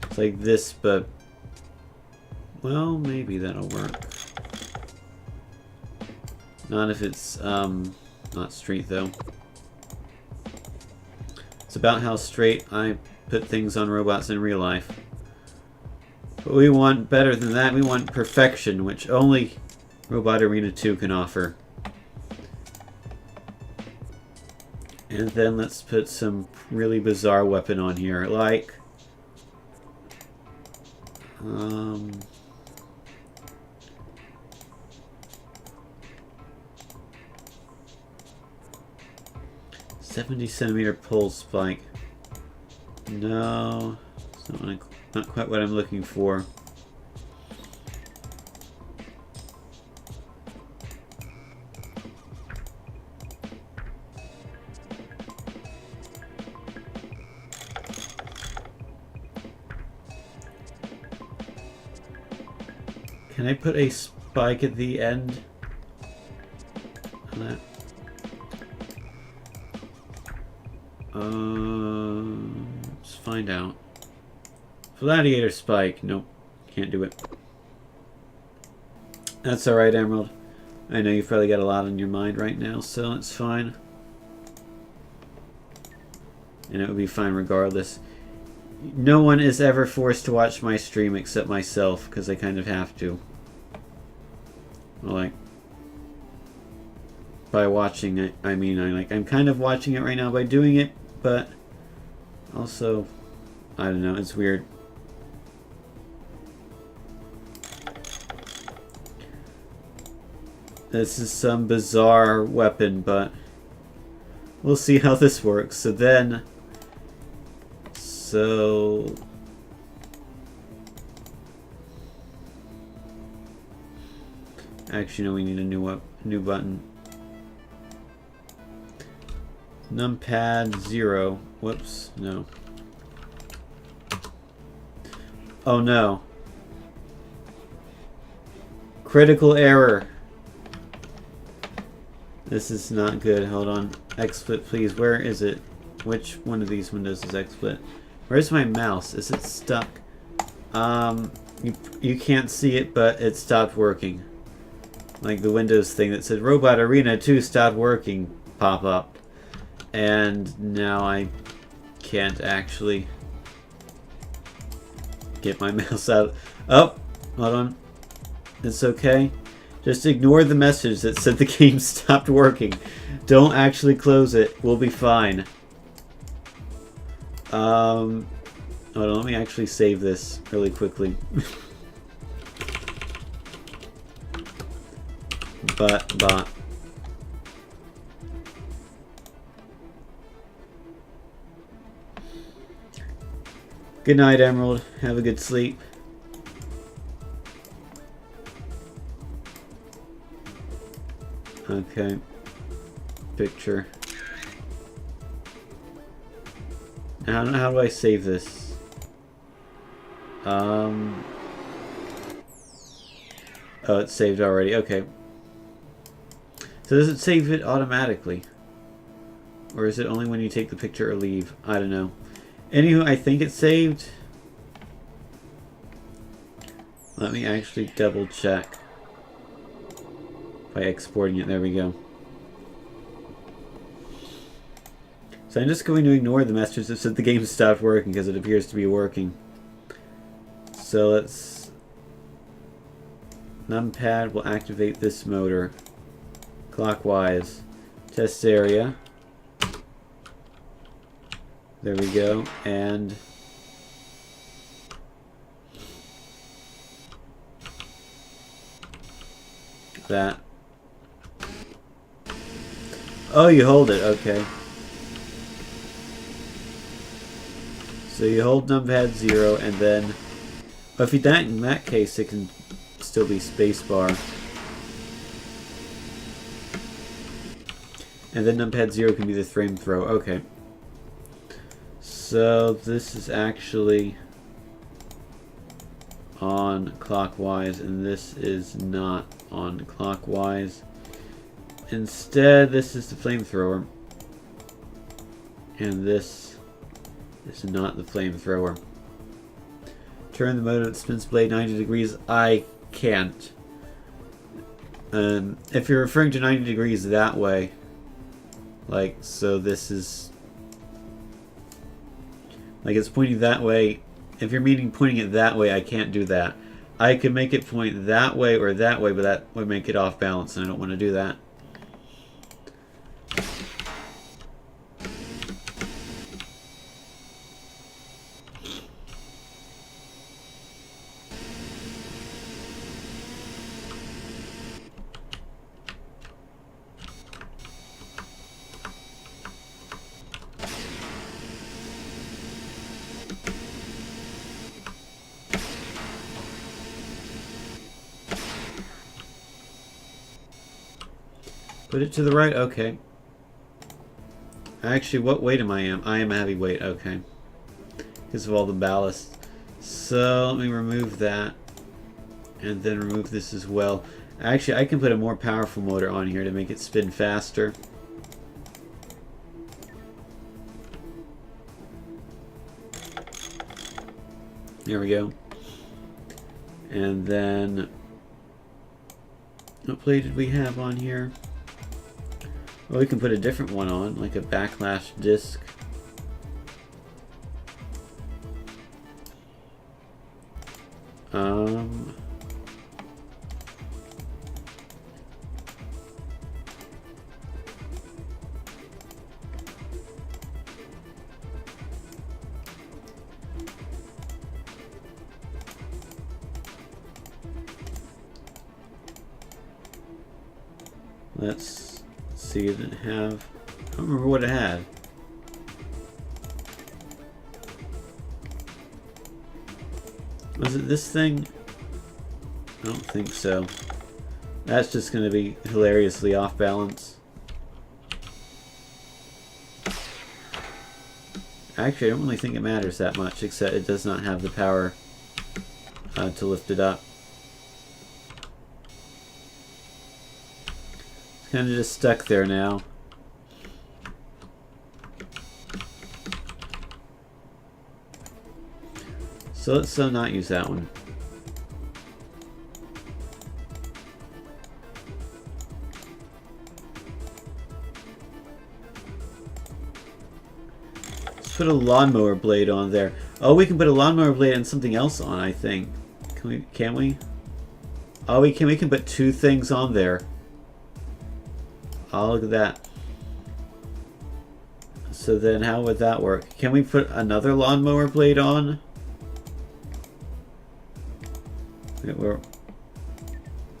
It's like this, but well, maybe that'll work. Not if it's not straight though. It's about how straight I put things on robots in real life. But we want better than that. We want perfection, which only Robot Arena 2 can offer. And then let's put some really bizarre weapon on here, like 70cm pulse spike. No, it's not quite what I'm looking for. Can I put a spike at the end on that? Let's find out. Gladiator spike. Nope. Can't do it. That's alright, Emerald. I know you've probably got a lot on your mind right now, so it's fine. And it would be fine regardless. No one is ever forced to watch my stream except myself, because I kind of have to. Well, like, by watching it, I mean, I'm kind of watching it right now by doing it, but also, I don't know, it's weird. This is some bizarre weapon, but we'll see how this works. So actually, no, we need a new button. Numpad 0. Whoops, no. Oh no. Critical error. This is not good. Hold on. XSplit, please. Where is it? Which one of these windows is XSplit? Where's my mouse? Is it stuck? You can't see it, but it stopped working. Like the Windows thing that said Robot Arena 2 stopped working pop up. And now I can't actually get my mouse out. Oh, hold on. It's okay. Just ignore the message that said the game stopped working. Don't actually close it. We'll be fine. Hold on, let me actually save this really quickly. But. Good night, Emerald. Have a good sleep. Okay. Picture. How do I save this? Oh, it's saved already. Okay. So does it save it automatically? Or is it only when you take the picture or leave? I don't know. Anywho, I think it's saved. Let me actually double check. By exporting it, there we go. So I'm just going to ignore the message that said the game stopped working because it appears to be working. So let's... Numpad will activate this motor. Clockwise. Test area. There we go. And... that. Oh, you hold it. Okay. So you hold numpad 0 and then... Well, if you in that case, it can still be spacebar. And then numpad 0 can be the flamethrower. Okay. So this is actually on clockwise, and this is not on clockwise. Instead, this is the flamethrower. And this is not the flamethrower. Turn the mode that spins blade 90 degrees. I can't. If you're referring to 90 degrees that way, like, so this is, like, it's pointing that way. If you're meaning pointing it that way, I can't do that. I could make it point that way or that way, but that would make it off balance, and I don't want to do that. Put it to the right, okay. Actually, what weight am I? I am a heavyweight, okay. Because of all the ballast. So, let me remove that. And then remove this as well. Actually, I can put a more powerful motor on here to make it spin faster. There we go. And then, what plate did we have on here? Well, we can put a different one on, like a backlash disc. Let's see, it didn't have, I don't remember what it had. Was it this thing? I don't think so. That's just going to be hilariously off balance. Actually, I don't really think it matters that much, except it does not have the power to lift it up. It's kind of just stuck there now. So let's not use that one. Let's put a lawnmower blade on there. Oh, we can put a lawnmower blade and something else on, I think. Can we? Oh, we can put two things on there. Oh, look at that. So then how would that work? Can we put another lawnmower blade on?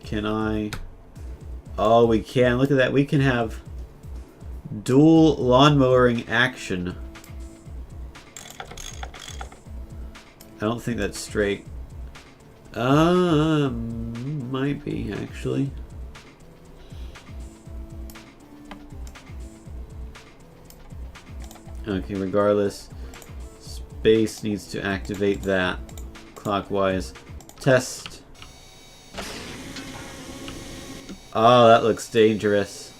Can I? Oh, we can. Look at that. We can have dual lawnmowering action. I don't think that's straight. Might be, actually. Okay, regardless. Space needs to activate that clockwise. Test. Oh, that looks dangerous.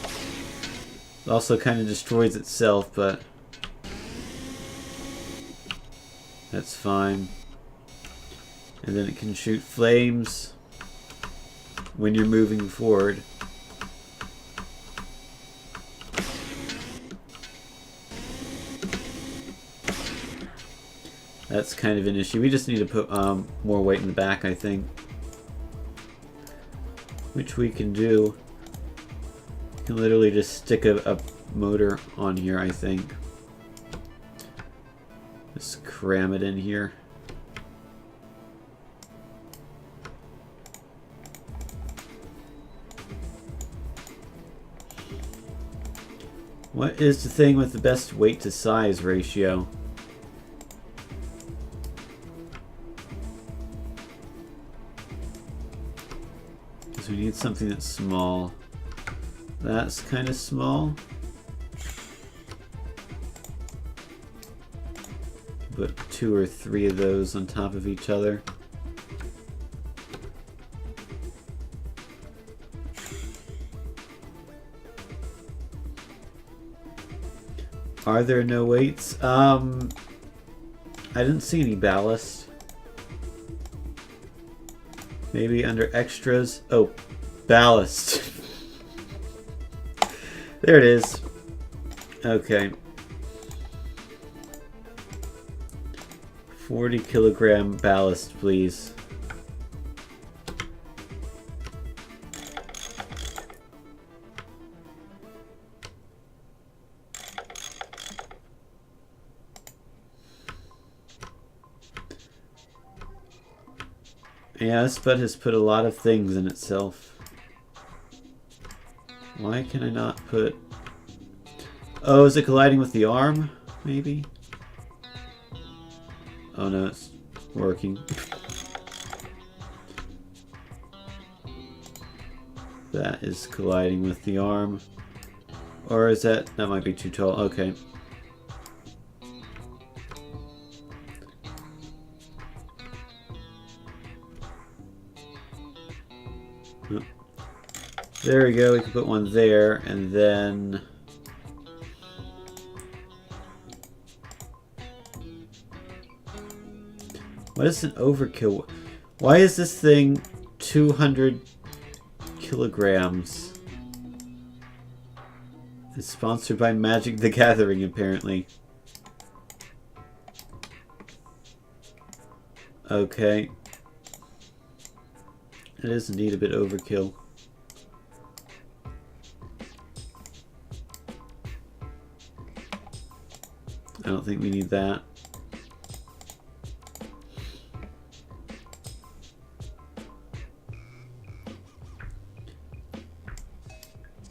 It also kind of destroys itself, but that's fine. And then it can shoot flames when you're moving forward. That's kind of an issue. We just need to put more weight in the back, I think. Which we can do. You can literally just stick a motor on here, I think. Just cram it in here. What is the thing with the best weight to size ratio? We need something that's small. That's kind of small. Put 2 or 3 of those on top of each other. Are there no weights? I didn't see any ballast. Maybe under extras. Oh, ballast. There it is. Okay. 40 kilogram ballast, please. Yeah, this bud has put a lot of things in itself. Why can I not put... Oh, is it colliding with the arm? Maybe? Oh no, it's working. That is colliding with the arm. Or is that... That might be too tall. Okay. There we go, we can put one there, and then... What is an overkill? Why is this thing 200 kilograms? It's sponsored by Magic the Gathering, apparently. Okay. It is indeed a bit overkill. I don't think we need that.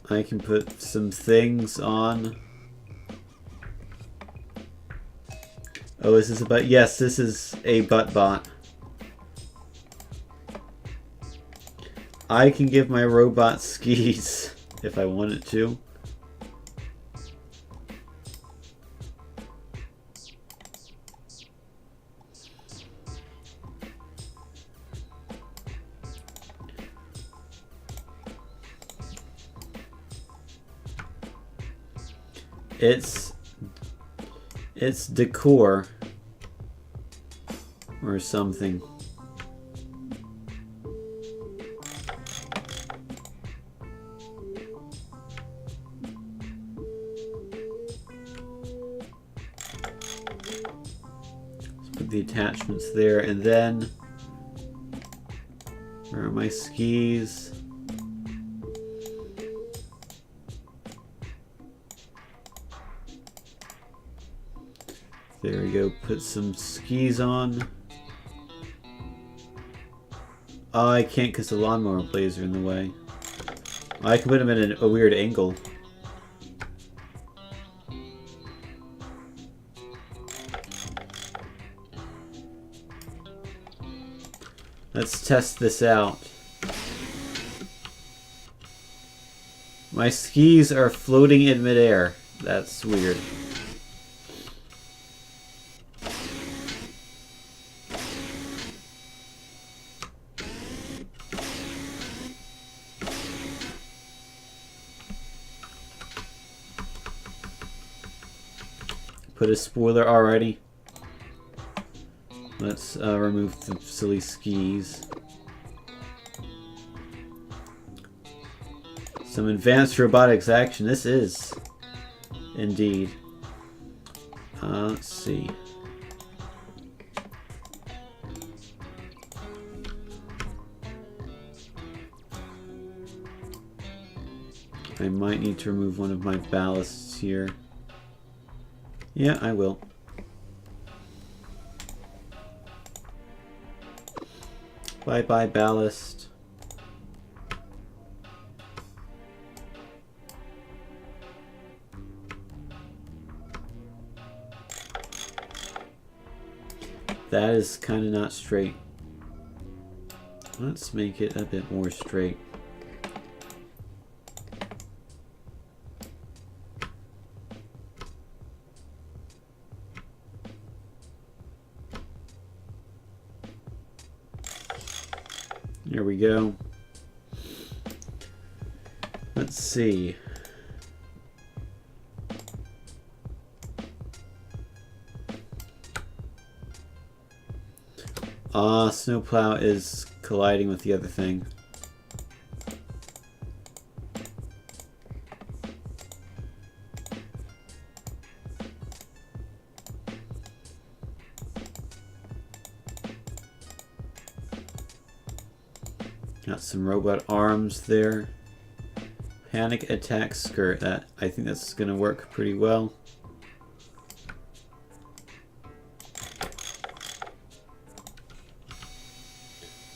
I can put some things on. Oh, is this a butt? Yes, this is a butt bot. I can give my robot skis if I wanted to. It's decor or something. Let's put the attachments there, and then where are my skis? There we go, put some skis on. Oh, I can't because the lawnmower blades are in the way. Oh, I can put them in a weird angle. Let's test this out. My skis are floating in midair. That's weird. Put a spoiler already. Let's remove the silly skis. Some advanced robotics action. This is indeed. Let's see. I might need to remove one of my ballasts here. Yeah, I will. Bye-bye, ballast. That is kind of not straight. Let's make it a bit more straight. Here we go. Let's see. Snowplow is colliding with the other thing. Got some robot arms there. Panic attack skirt. I think that's going to work pretty well.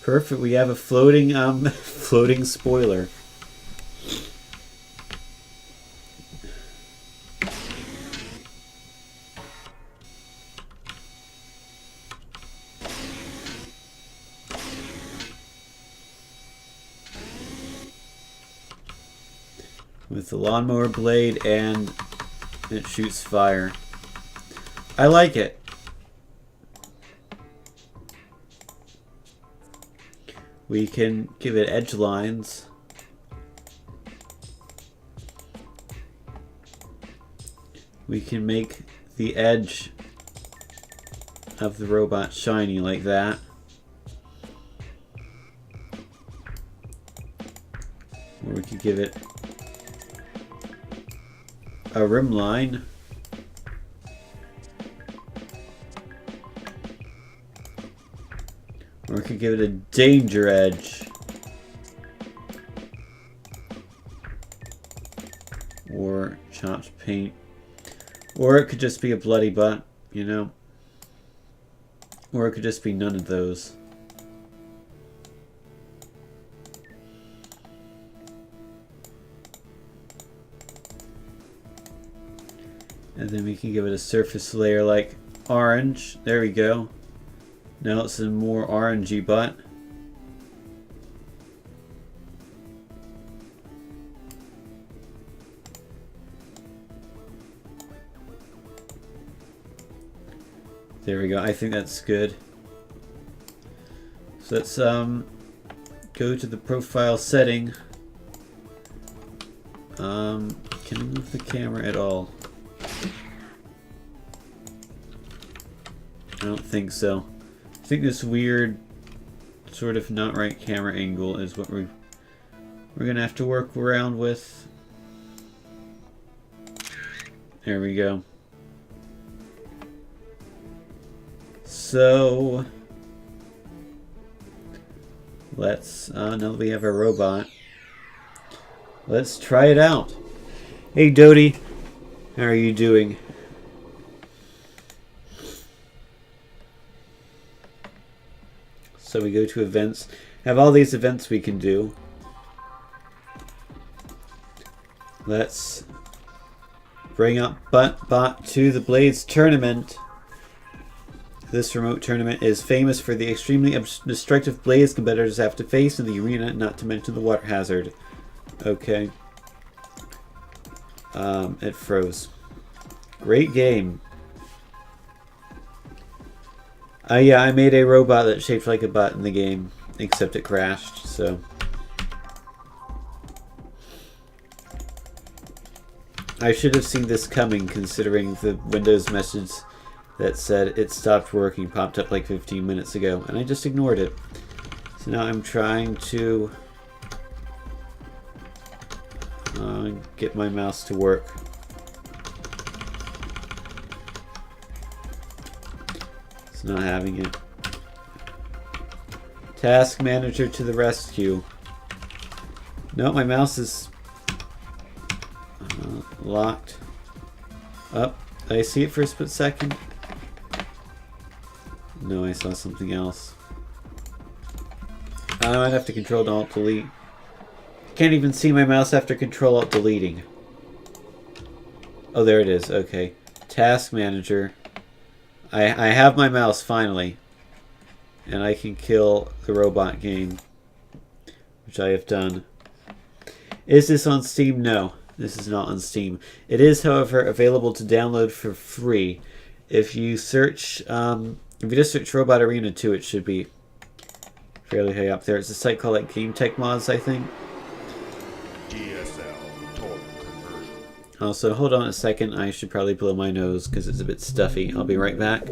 Perfect. We have a floating floating spoiler. With the lawnmower blade, and it shoots fire. I like it. We can give it edge lines. We can make the edge of the robot shiny like that. Or we could give it a rim line. Or we could give it a danger edge. Or chopped paint. Or it could just be a bloody butt, you know. Or it could just be none of those. And then we can give it a surface layer like orange. There we go. Now it's a more orangey butt. There we go. I think that's good. So let's go to the profile setting. Can I move the camera at all? I don't think so. I think this weird sort of not right camera angle is what we're gonna have to work around with. There we go. So let's now that we have our robot, let's try it out. Hey Dodie, how are you doing? So we go to events. Have all these events we can do. Let's bring up Bot to the Blades tournament. This remote tournament is famous for the extremely destructive Blaze competitors have to face in the arena, not to mention the water hazard. Okay. It froze. Great game. Yeah, I made a robot that's shaped like a butt in the game, except it crashed, so. I should have seen this coming, considering the Windows message that said it stopped working popped up like 15 minutes ago, and I just ignored it. So now I'm trying to get my mouse to work. It's not having it. Task manager to the rescue. No, my mouse is locked up. Did I see it for a split second? No, I saw something else. I might have to control alt delete. Can't even see my mouse after control alt deleting. Oh, there it is. Okay. Task manager. I have my mouse finally. And I can kill the robot game. Which I have done. Is this on Steam? No. This is not on Steam. It is, however, available to download for free. If you search, if you just search Robot Arena 2, it should be fairly high up there. It's a site called like Game Tech Mods, I think. DSL total conversion. Also, hold on a second. I should probably blow my nose because it's a bit stuffy. I'll be right back.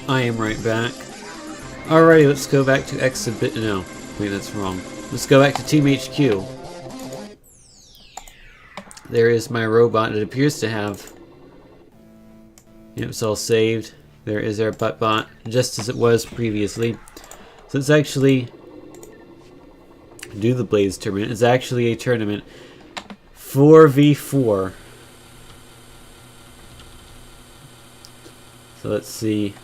I am right back. Alrighty, let's go back to Exhibit. No, wait, that's wrong. Let's go back to Team HQ. There is my robot. It appears to have. Yep, it's all saved. There is our buttbot, just as it was previously. So let's actually do the Blaze tournament. It's actually a tournament 4v4. So let's see.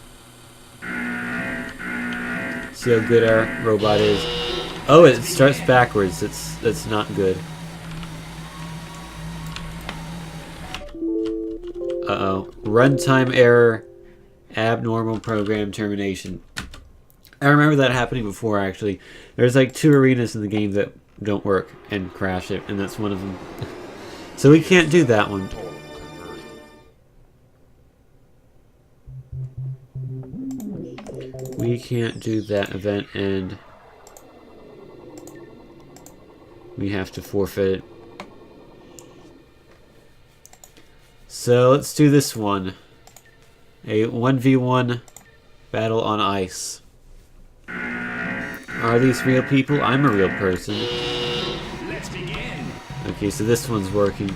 See how good our robot is. Oh, it starts backwards. That's not good. Uh-oh. Runtime error. Abnormal program termination. I remember that happening before, actually. There's like 2 arenas in the game that don't work and crash it, and that's one of them. So we can't do that one. Total conversion. We can't do that event, and we have to forfeit it. So let's do this one. A 1v1 battle on ice. Are these real people? I'm a real person. Let's begin. Okay, so this one's working.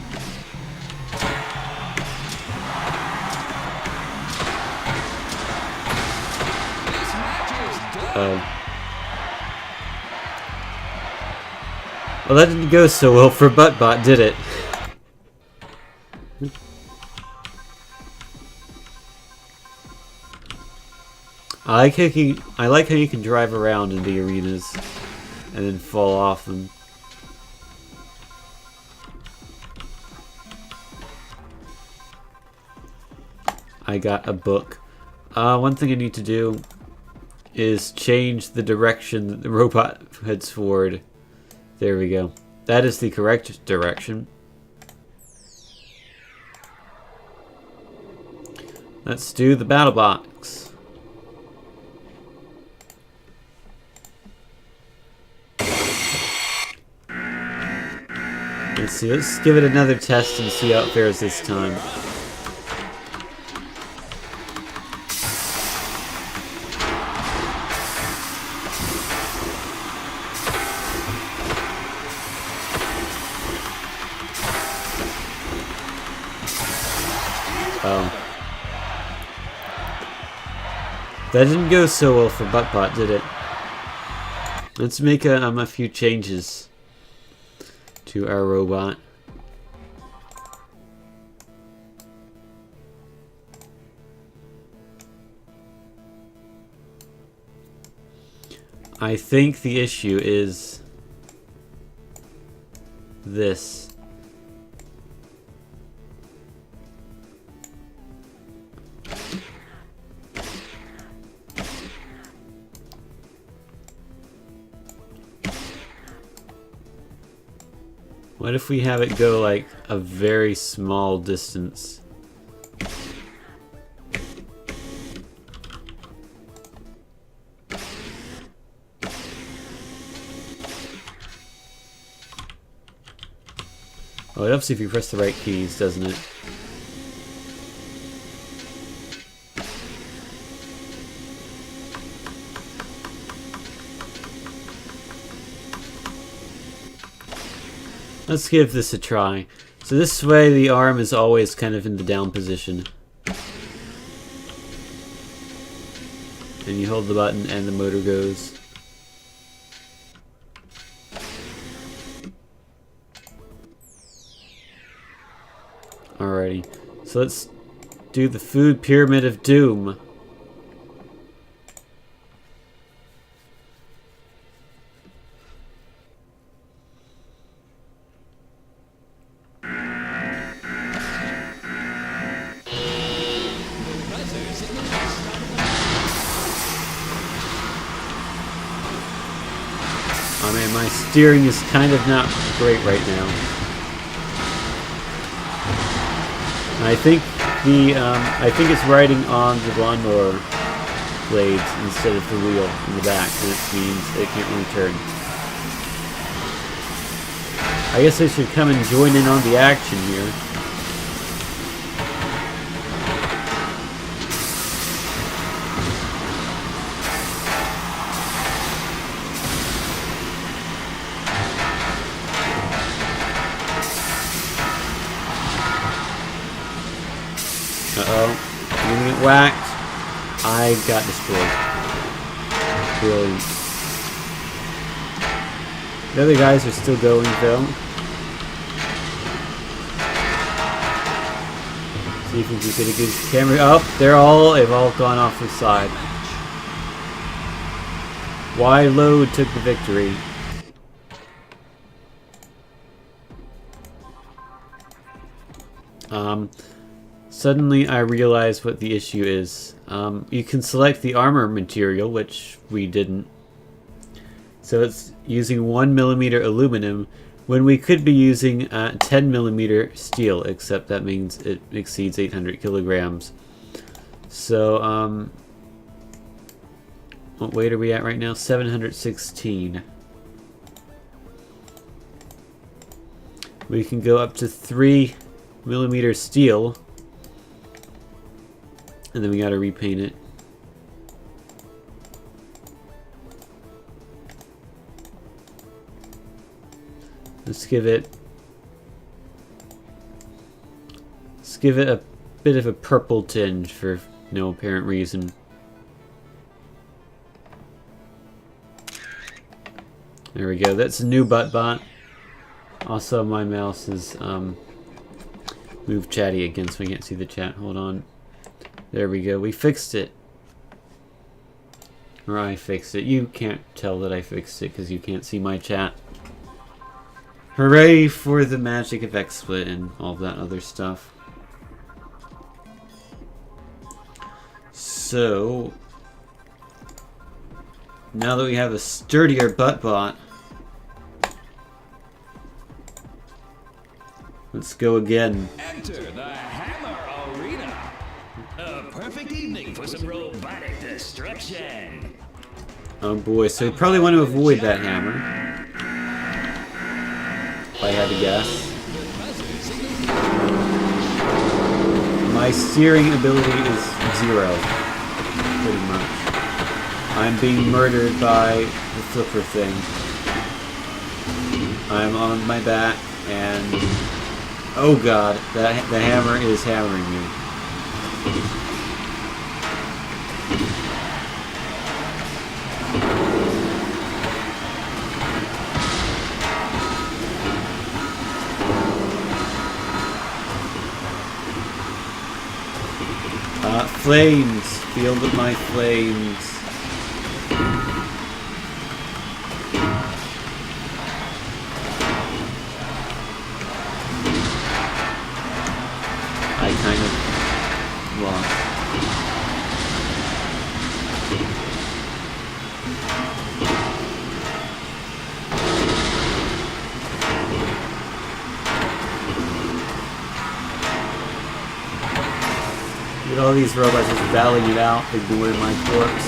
Oh. Well, that didn't go so well for Buttbot, did it? I like how you can drive around in the arenas and then fall off them. I got a book. One thing I need to do is change the direction that the robot heads forward. There we go. That is the correct direction. Let's do the battle box. Let's see, let's give it another test and see how it fares this time. That didn't go so well for Buttbot, did it? Let's make a few changes to our robot. I think the issue is this. What if we have it go like a very small distance? Oh, it helps if you press the right keys, doesn't it? Let's give this a try. So this way the arm is always kind of in the down position. And you hold the button and the motor goes. Alrighty. So let's do the food pyramid of doom. Oh man, my steering is kind of not great right now. I think it's riding on the lawnmower blades instead of the wheel in the back, and it means it can't really turn. I guess I should come and join in on the action here. Uh-oh. I'm gonna get whacked. I got destroyed. Brilliant. The other guys are still going though. See if we can get a good camera. Oh, they've all gone off the side. Y Load took the victory. Suddenly I realized what the issue is. You can select the armor material, which we didn't. So it's using 1mm aluminum when we could be using 10mm steel, except that means it exceeds 800 kilograms. So, what weight are we at right now? 716. We can go up to 3mm steel. And then we gotta repaint it. Let's give it a bit of a purple tinge for no apparent reason. There we go. That's a new butt-bot. Also, my mouse is moved chatty again, so I can't see the chat. Hold on. There we go. We fixed it. Or I fixed it. You can't tell that I fixed it because you can't see my chat. Hooray for the magic of XSplit and all that other stuff. So, now that we have a sturdier butt-bot, let's go again. Enter the Hammer Arena. A perfect evening for some robotic destruction. Oh boy, so you probably want to avoid that hammer. If I had to guess. My steering ability is 0. Pretty much. I'm being murdered by the flipper thing. I'm on my back and... oh god, the hammer is hammering me. Flames! Field of my flames. I kind of lost. Look at all these robots just battling it out, ignoring my corpse.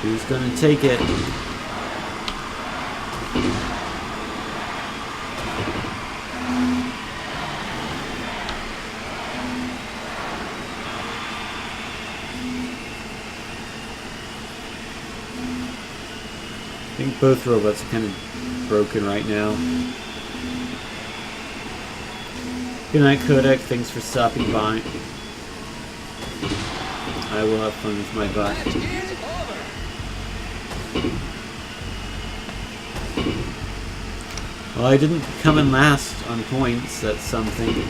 Who's gonna take it? I think both robots are kind of broken right now. Good night, Kodak. Thanks for stopping by. I will have fun with my butt. Well, I didn't come in last on points, that's something.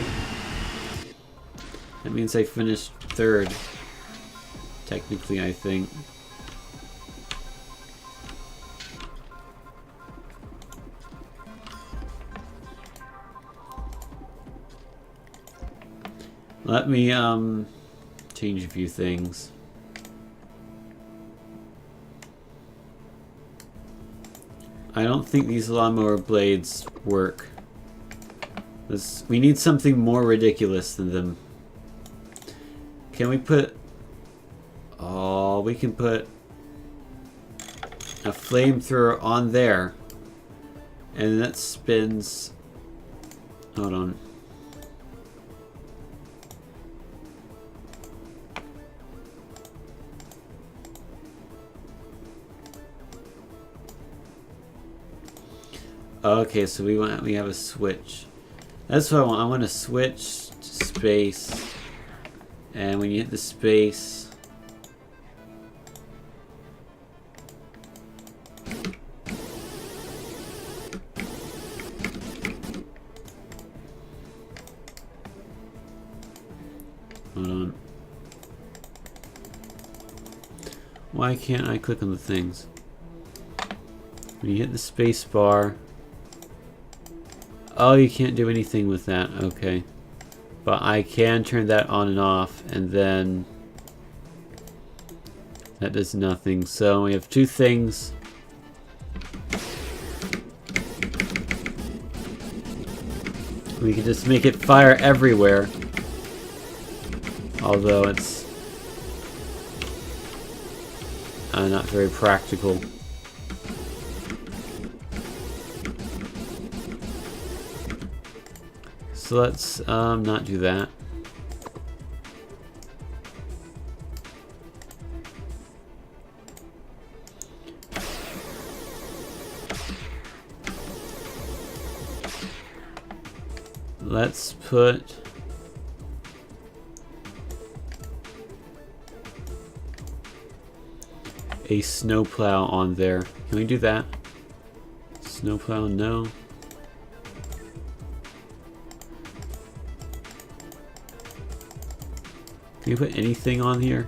That means I finished third. Technically, I think. Let me, change a few things. I don't think these lawnmower blades work. We need something more ridiculous than them. Can we put... Oh, we can put a flamethrower on there. And that spins... Hold on. Okay, so we have a switch. That's what I want. I want to switch to space. And when you hit the space... Hold on. Why can't I click on the things? When you hit the space bar... Oh, you can't do anything with that. Okay. But I can turn that on and off, and then... That does nothing. So we have two things. We can just make it fire everywhere. Although it's... not very practical. So let's not do that. Let's put a snowplow on there. Can we do that? Snowplow, no. Can you put anything on here?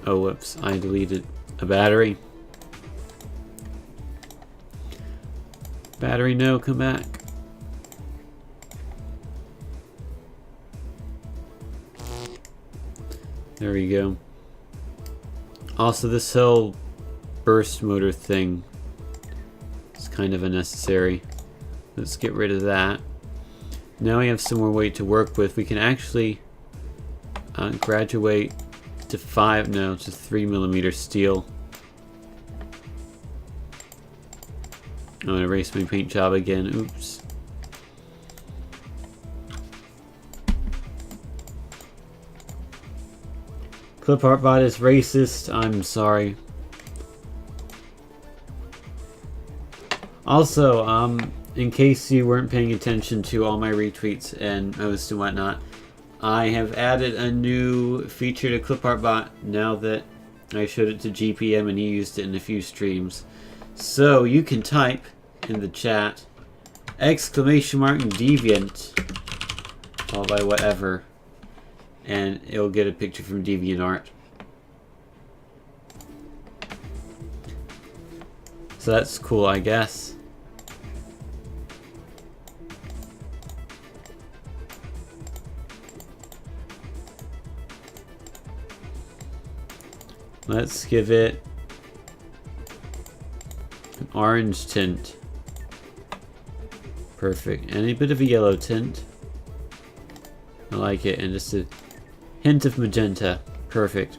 Oh, whoops. I deleted a battery. Battery, no, come back. There we go. Also, this whole burst motor thing is kind of unnecessary. Let's get rid of that. Now we have some more weight to work with. We can actually graduate to 3mm steel. I'm gonna erase my paint job again. Oops. Clip Art Bot is racist. I'm sorry. Also, in case you weren't paying attention to all my retweets and posts and whatnot, I have added a new feature to Clip Art Bot now that I showed it to GPM and he used it in a few streams. So you can type in the chat !deviant followed by whatever, and it'll get a picture from DeviantArt. So that's cool, I guess. Let's give it an orange tint. Perfect. And a bit of a yellow tint. I like it. And just a hint of magenta. Perfect.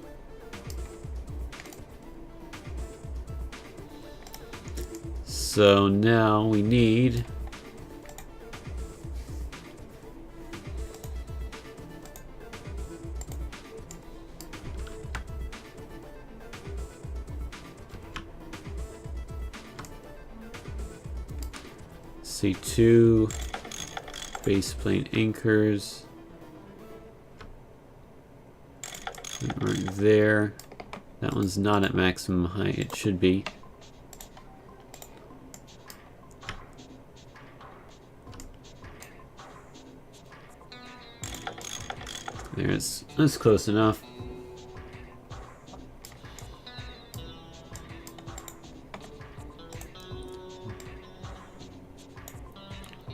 So now we need C2 base plane anchors that aren't there. That one's not at maximum height. It should be. That's close enough.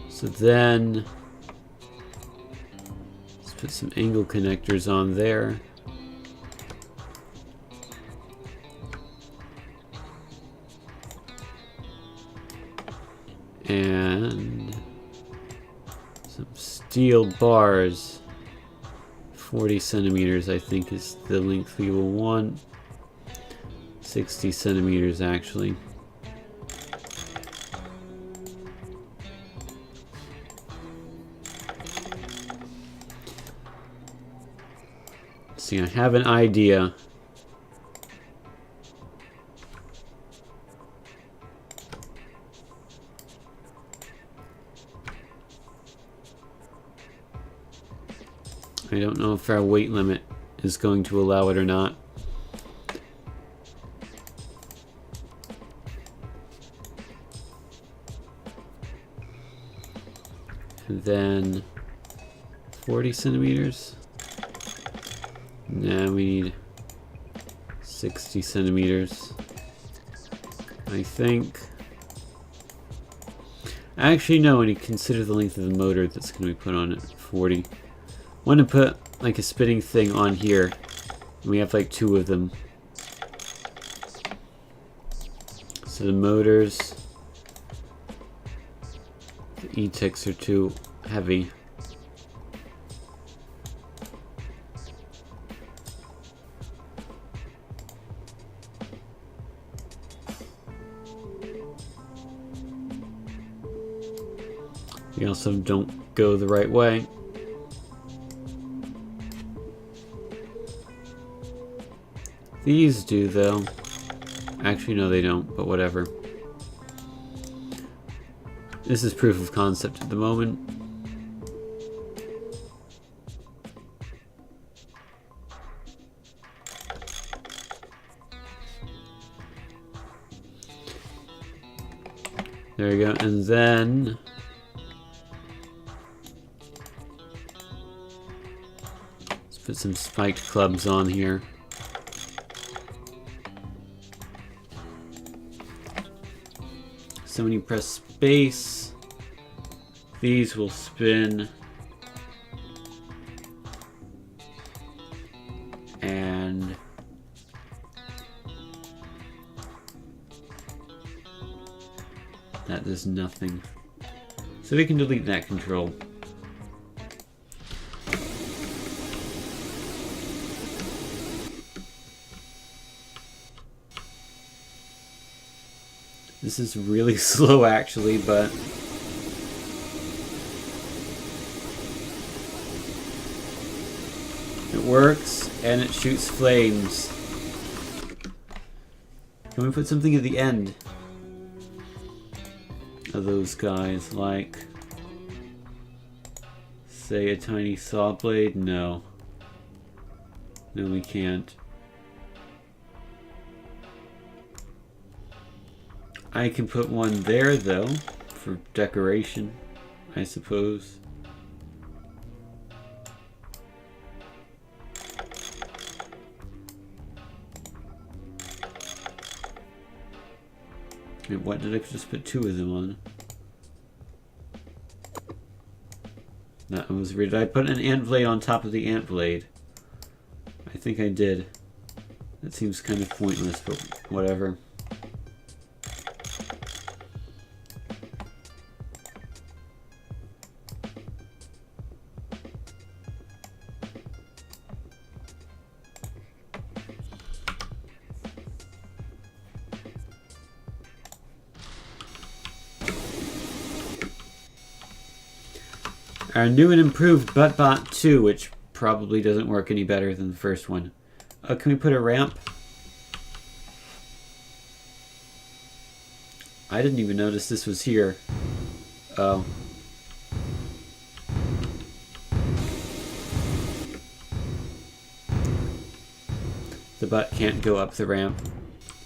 So then, let's put some angle connectors on there. And some steel bars. 40 centimeters, I think, is the length we will want. 60 centimeters, actually. See, I have an idea. I don't know if our weight limit is going to allow it or not. And then 40 centimeters. Now we need 60 centimeters. I think. Actually, no, when you consider the length of the motor that's going to be put on it, 40. I want to put like a spinning thing on here. And we have like 2 of them. So the motors, the E-Techs are too heavy. We also don't go the right way. These do, though. Actually, no, they don't, but whatever. This is proof of concept at the moment. There we go, and then let's put some spiked clubs on here. So when you press space, these will spin, and that does nothing. So we can delete that control. This is really slow, actually, but it works, and it shoots flames. Can we put something at the end of those guys, like, say, a tiny saw blade? No. No, we can't. I can put one there, though, for decoration, I suppose. And what did I just put 2 of them on? That was weird. Did I put an ant blade on top of the ant blade? I think I did. That seems kind of pointless, but whatever. Our new and improved ButtBot 2, which probably doesn't work any better than the first one. Can we put a ramp? I didn't even notice this was here. Oh. The butt can't go up the ramp.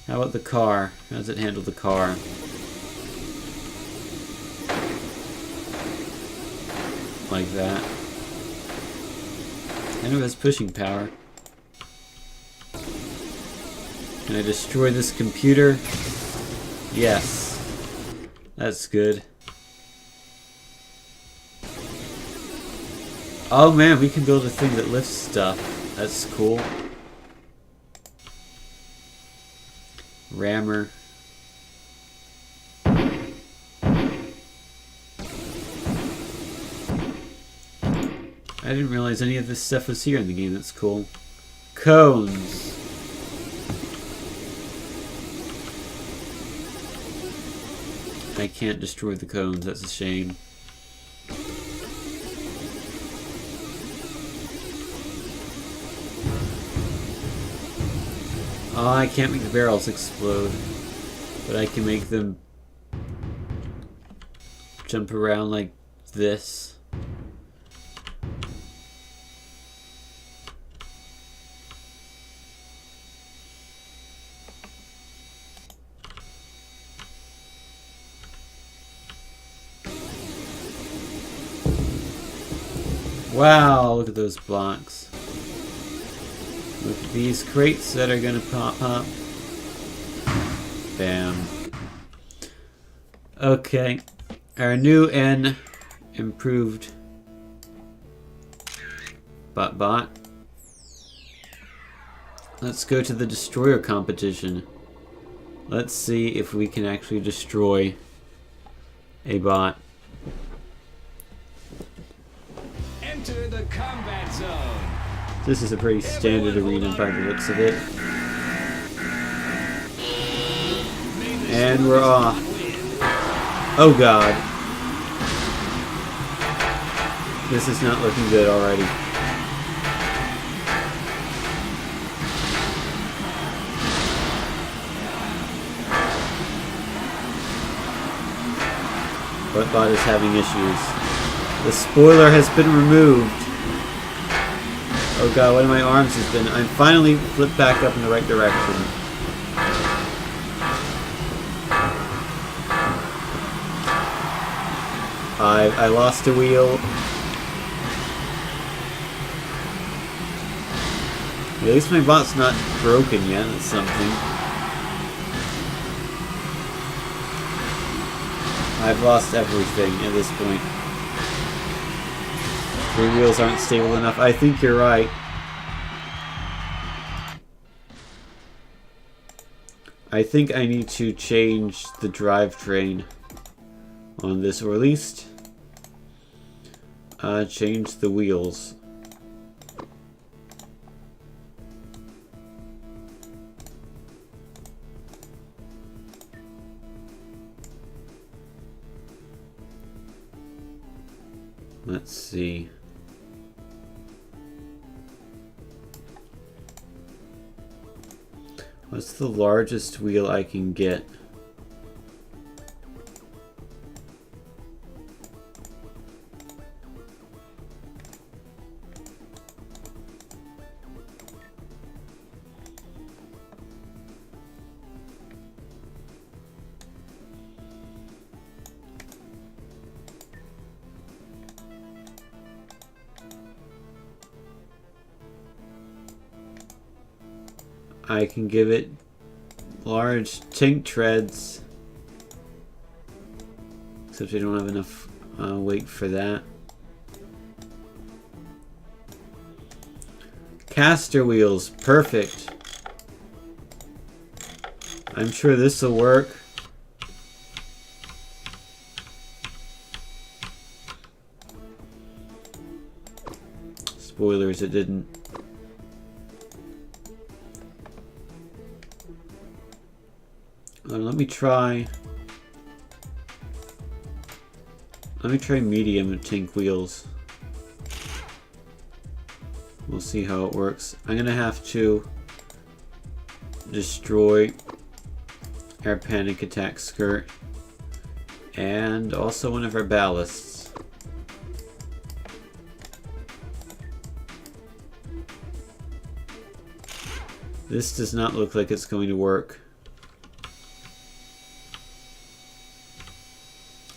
How about the car? How does it handle the car? Like that. And it has pushing power. Can I destroy this computer? Yes. That's good. Oh man, we can build a thing that lifts stuff. That's cool. Rammer. I didn't realize any of this stuff was here in the game. That's cool. Cones. I can't destroy the cones. That's a shame. Oh, I can't make the barrels explode. But I can make them jump around like this. Wow, look at those blocks. Look at these crates that are gonna pop up. Bam. Okay. Our new and improved bot. Let's go to the destroyer competition. Let's see if we can actually destroy a bot. Enter the combat zone. This is a pretty standard arena by the looks of it. And we're off. Oh god. This is not looking good already. Buttbot is having issues. The spoiler has been removed. Oh god, one of my arms has been... I'm finally flipped back up in the right direction. I lost a wheel. At least my bot's not broken yet, that's something. I've lost everything at this point. 3 wheels aren't stable enough. I think you're right. I think I need to change the drivetrain on this, or at least change the wheels. Let's see. What's the largest wheel I can get? I can give it large tank treads, except I don't have enough weight for that. Caster wheels, perfect. I'm sure this will work. Spoilers, it didn't. Let me try medium tank wheels. We'll see how it works. I'm gonna have to destroy our panic attack skirt and also one of our ballasts. This does not look like it's going to work.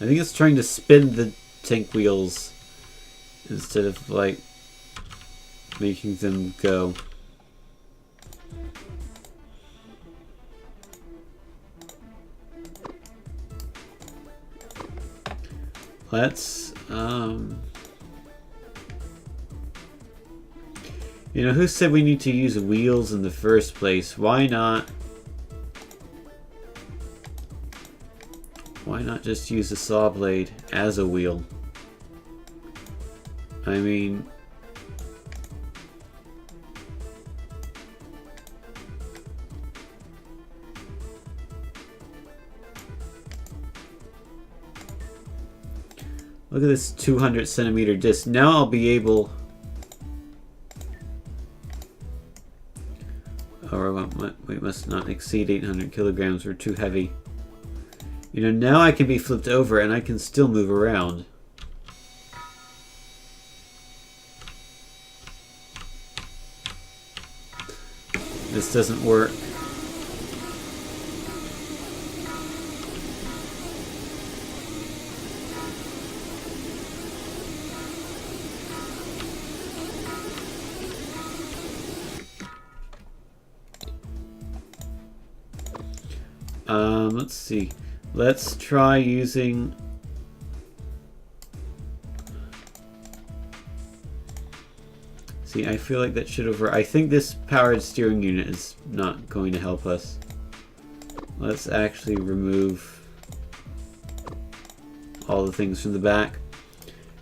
I think it's trying to spin the tank wheels instead of like making them go. Let's, you know, who said we need to use wheels in the first place? Why not just use a saw blade as a wheel? I mean, look at this 200 centimeter disc. Now I'll be able, or we must not exceed 800 kilograms. We're too heavy. You know, now I can be flipped over and I can still move around. This doesn't work. Let's see. Let's try using... See, I feel like that should over... I think this powered steering unit is not going to help us. Let's actually remove all the things from the back.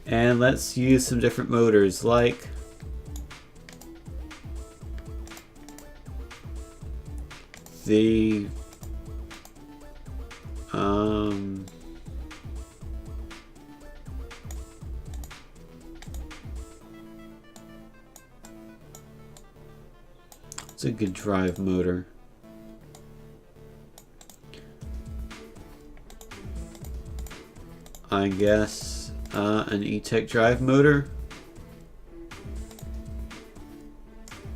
And let's use some different motors, like... the... it's a good drive motor. I guess an E-Tech drive motor.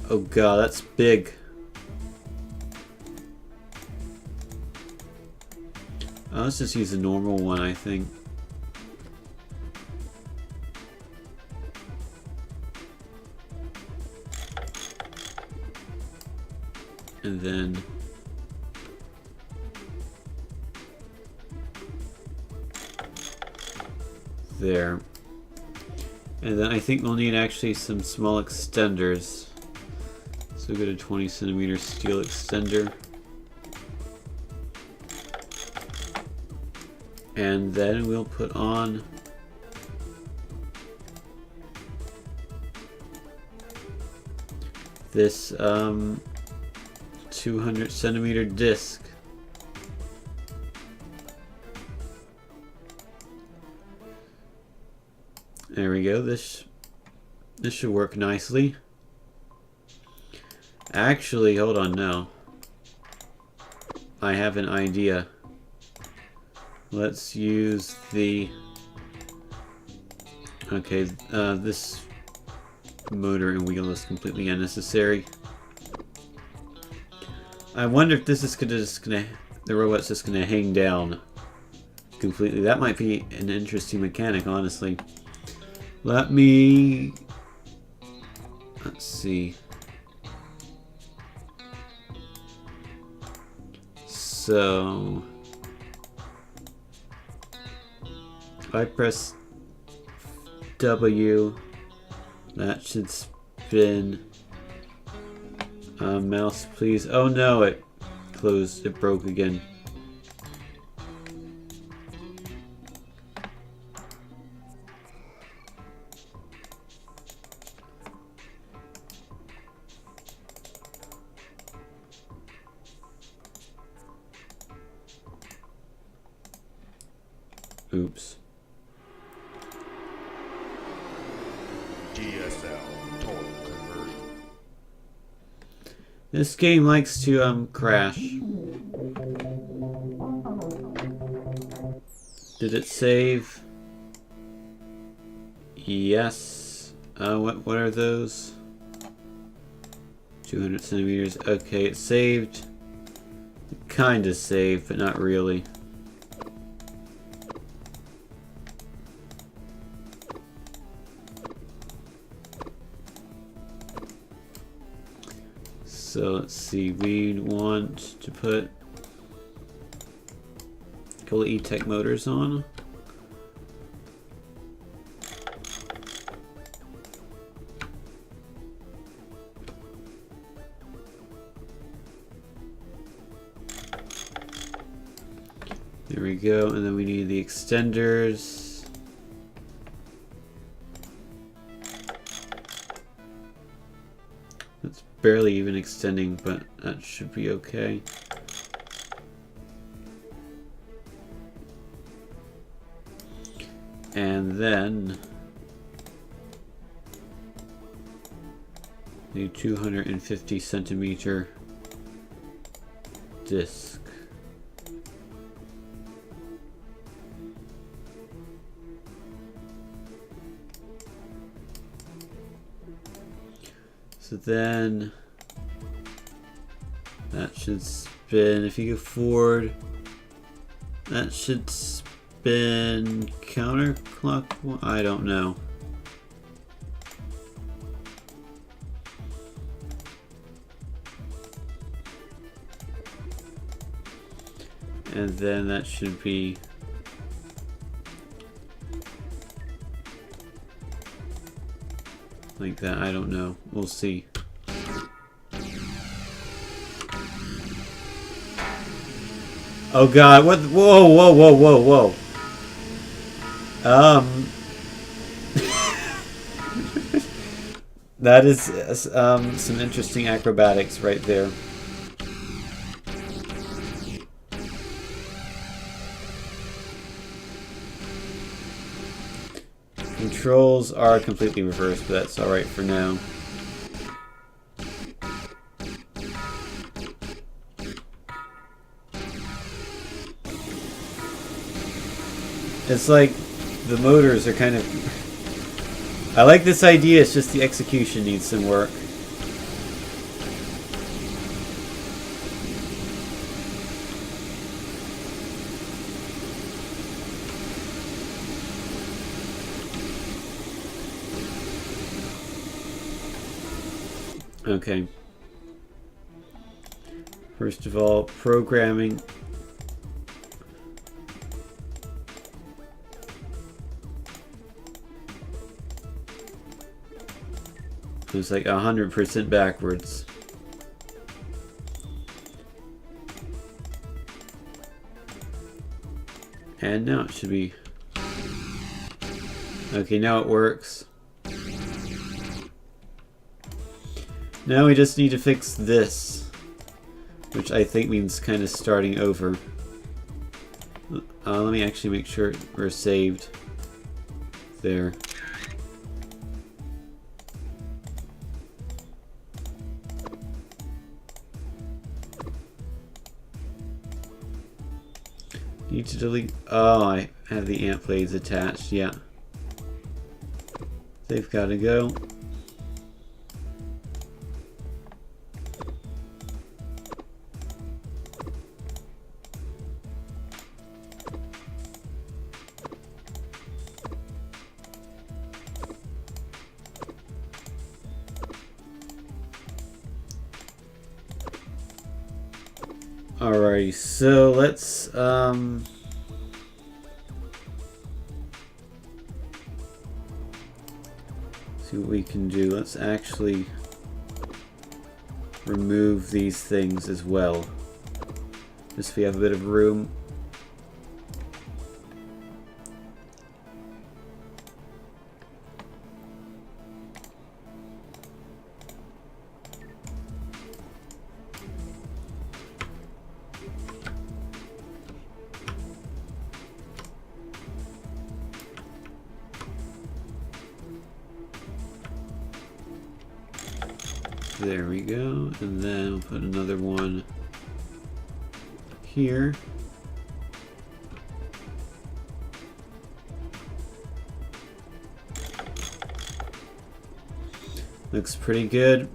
Oh god, that's big. Let's just use a normal one, I think. And then there. And then I think we'll need actually some small extenders. So we'll get a 20 centimeter steel extender. And then we'll put on this 200 centimeter disc. There we go. This should work nicely. Actually, hold on, no. I have an idea. Let's use the... Okay, this motor and wheel is completely unnecessary. I wonder if this is the robot's just gonna hang down completely. That might be an interesting mechanic, honestly. Let's see. So if I press W, that should spin. Mouse, please. Oh no, it closed. It broke again. Oops. DSL total conversion. This game likes to crash. Did it save? Yes. What are those? 200 centimeters. Okay, it saved. It kinda saved, but not really. So let's see, we want to put a couple of E-Tech motors on. There we go, and then we need the extenders. It's barely even extending, but that should be okay. And then the 250 centimeter disc. So then that should spin, if you go forward, that should spin counterclockwise. I don't know. And then that should be like that. I don't know. We'll see. Oh God! What? Whoa! Whoa! Whoa! Whoa! Whoa! That is some interesting acrobatics right there. Controls are completely reversed, but that's alright for now. It's like the motors are kind of... I like this idea, it's just the execution needs some work. Okay. First of all, programming. It's like 100% backwards. And now it should be... Okay, now it works. Now we just need to fix this, which I think means kind of starting over. Let me actually make sure we're saved there. Need to delete... Oh, I have the amp blades attached, yeah. They've got to go. Alrighty, so let's see what we can do. Let's actually remove these things as well, just so we have a bit of room. There we go, and then we'll put another one here. Looks pretty good.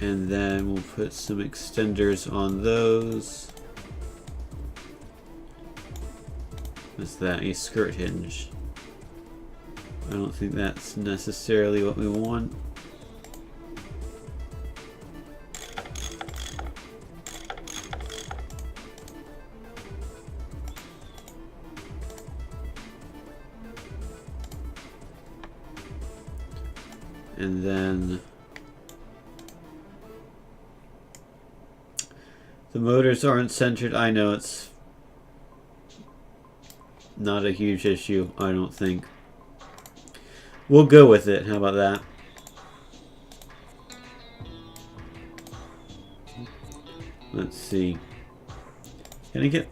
And then we'll put some extenders on those. What's that? A skirt hinge. I don't think that's necessarily what we want. And then the motors aren't centered. I know it's not a huge issue, I don't think. We'll go with it. How about that? Let's see. Can I get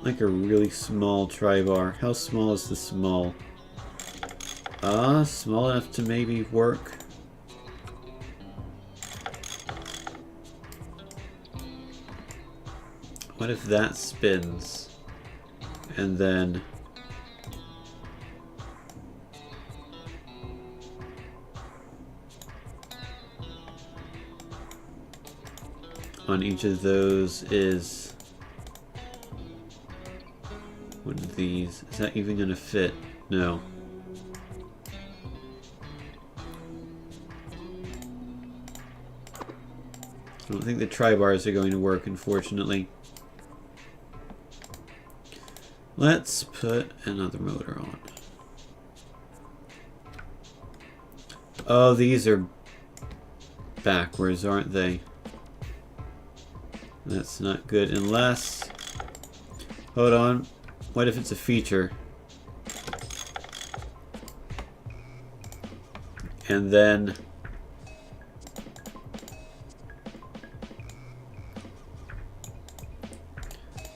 like a really small tri-bar? How small is the small? Small enough to maybe work. What if that spins? And then on each of those is one of these. Is that even gonna fit? No. I don't think the tri-bars are going to work, unfortunately. Let's put another motor on. Oh, these are backwards, aren't they? That's not good unless... Hold on. What if it's a feature? And then...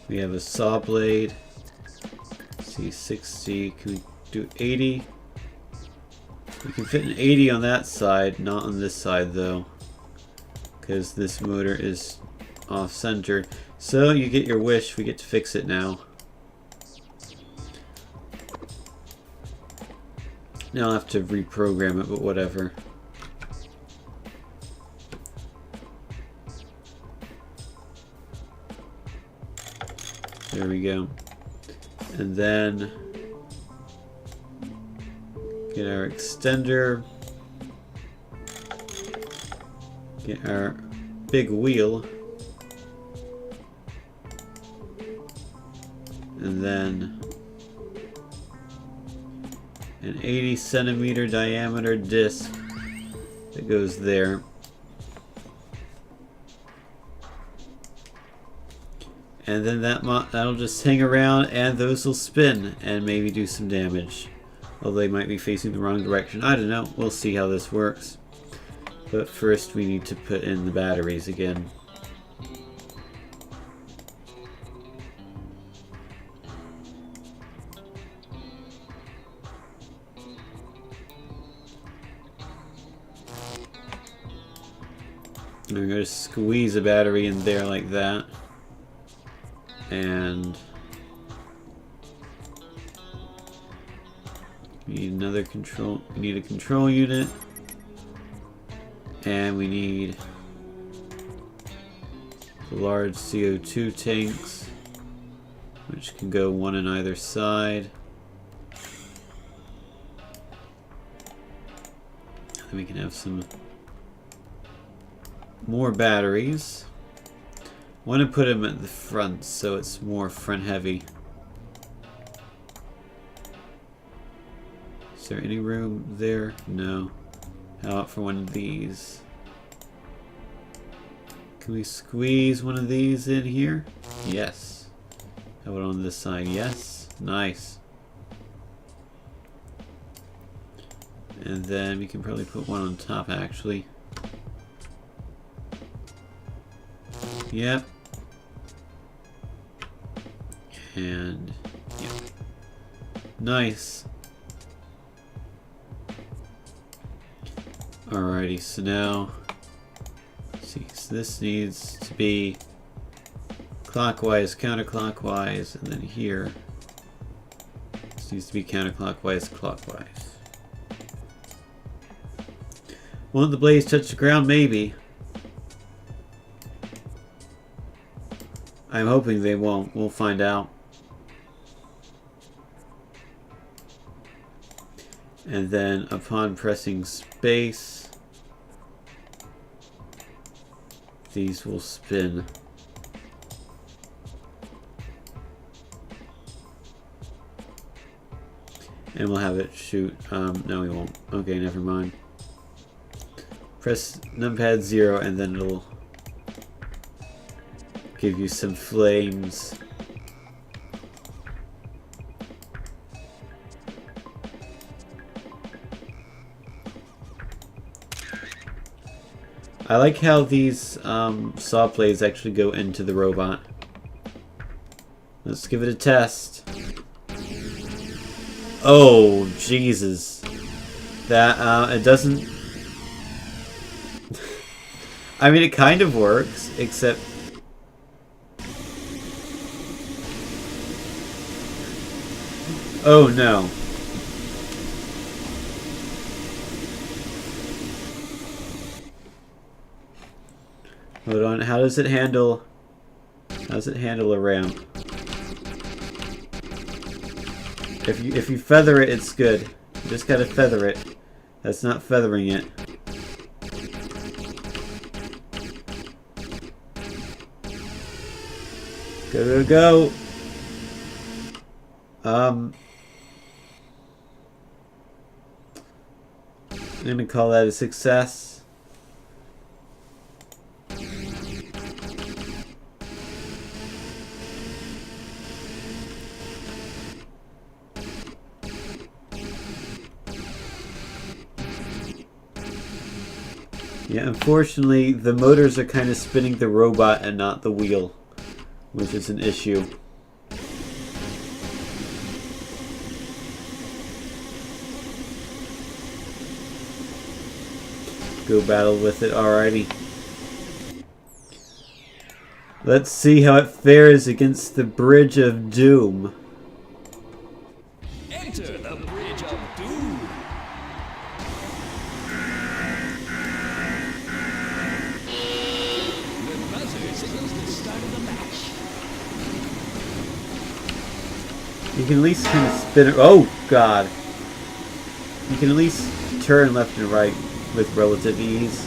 we have a saw blade. See, 60. Can we do 80? We can fit an 80 on that side, not on this side though, because this motor is off center. So you get your wish. We get to fix it now. Now I'll have to reprogram it, but whatever. There we go. And then get our extender. Get our big wheel. And then an 80 centimeter diameter disc that goes there. And then that'll just hang around, and those will spin and maybe do some damage. Although they might be facing the wrong direction. I don't know. We'll see how this works. But first we need to put in the batteries again. I'm going to squeeze a battery in there like that. And we need another control. We need a control unit, and we need the large CO2 tanks, which can go one on either side. And we can have some more batteries. I want to put them at the front so it's more front heavy. Is there any room there? No. How about for one of these? Can we squeeze one of these in here? Yes. How about on this side? Yes. Nice. And then we can probably put one on top actually. Yep. And yeah. Nice. Alrighty, so now let's see, so this needs to be clockwise, counterclockwise, and then here this needs to be counterclockwise, clockwise. Won't the blades touch the ground? Maybe. I'm hoping they won't. We'll find out. And then upon pressing space, these will spin. And we'll have it shoot. No, we won't. Okay, never mind. Press numpad 0 and then it'll give you some flames. I like how these saw blades actually go into the robot. Let's give it a test. Oh, Jesus. That, it doesn't... I mean, it kind of works, except... Oh, no. Hold on, how does it handle... How does it handle a ramp? If you feather it, it's good. You just gotta feather it. That's not feathering it. Go, go, go! I'm gonna call that a success. Yeah, unfortunately, the motors are kind of spinning the robot and not the wheel, which is an issue. Go battle with it, alrighty. Let's see how it fares against the Bridge of Doom. Enter the Bridge of Doom. The buzzer signals the start of the match. You can at least kind of spin it. Oh, God. You can at least turn left and right with relative ease.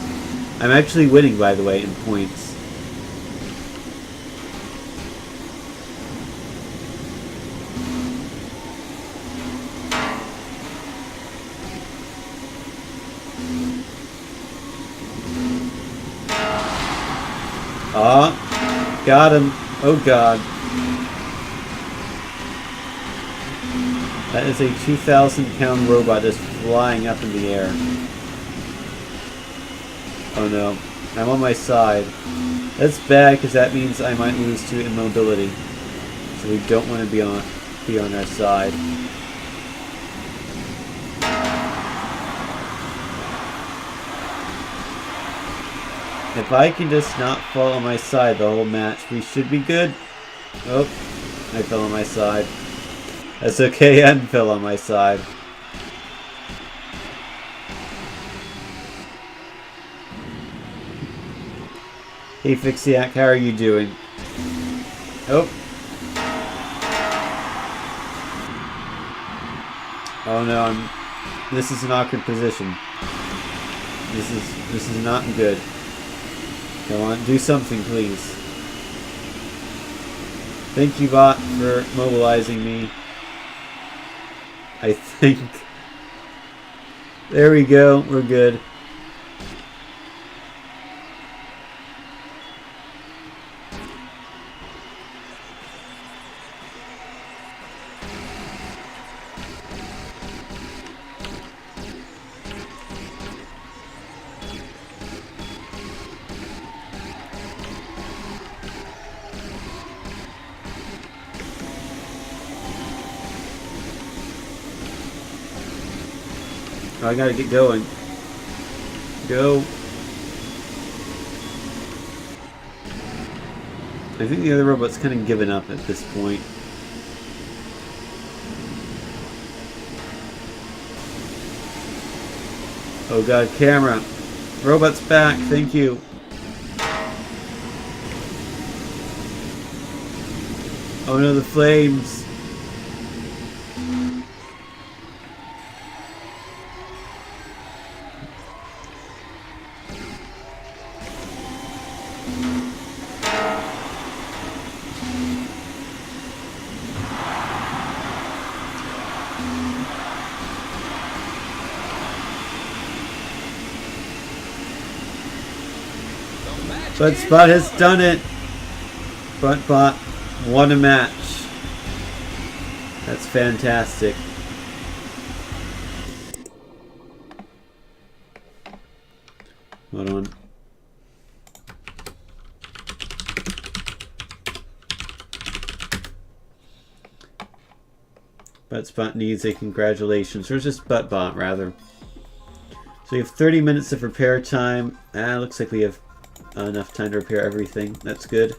I'm actually winning, by the way, in points. Ah, got him. Oh, God. That is a 2,000-pound robot just flying up in the air. Oh no, I'm on my side. That's bad because that means I might lose to immobility. So we don't want to be on our side. If I can just not fall on my side the whole match, we should be good. Oh, I fell on my side. That's okay, I fell on my side. Hey Fixiac, how are you doing? Oh. Oh no, this is an awkward position. This is not good. Come on, do something please. Thank you, bot, for mobilizing me. I think... There we go, we're good. Oh, I gotta get going. Go. I think the other robot's kind of given up at this point. Oh god, camera. Robot's back, thank you. Oh no, the flames. Buttspot has done it. Buttbot won a match. That's fantastic. Hold on. Buttspot needs a congratulations, or just Buttbot rather. So we have 30 minutes of repair time. Looks like we have enough time to repair everything. That's good.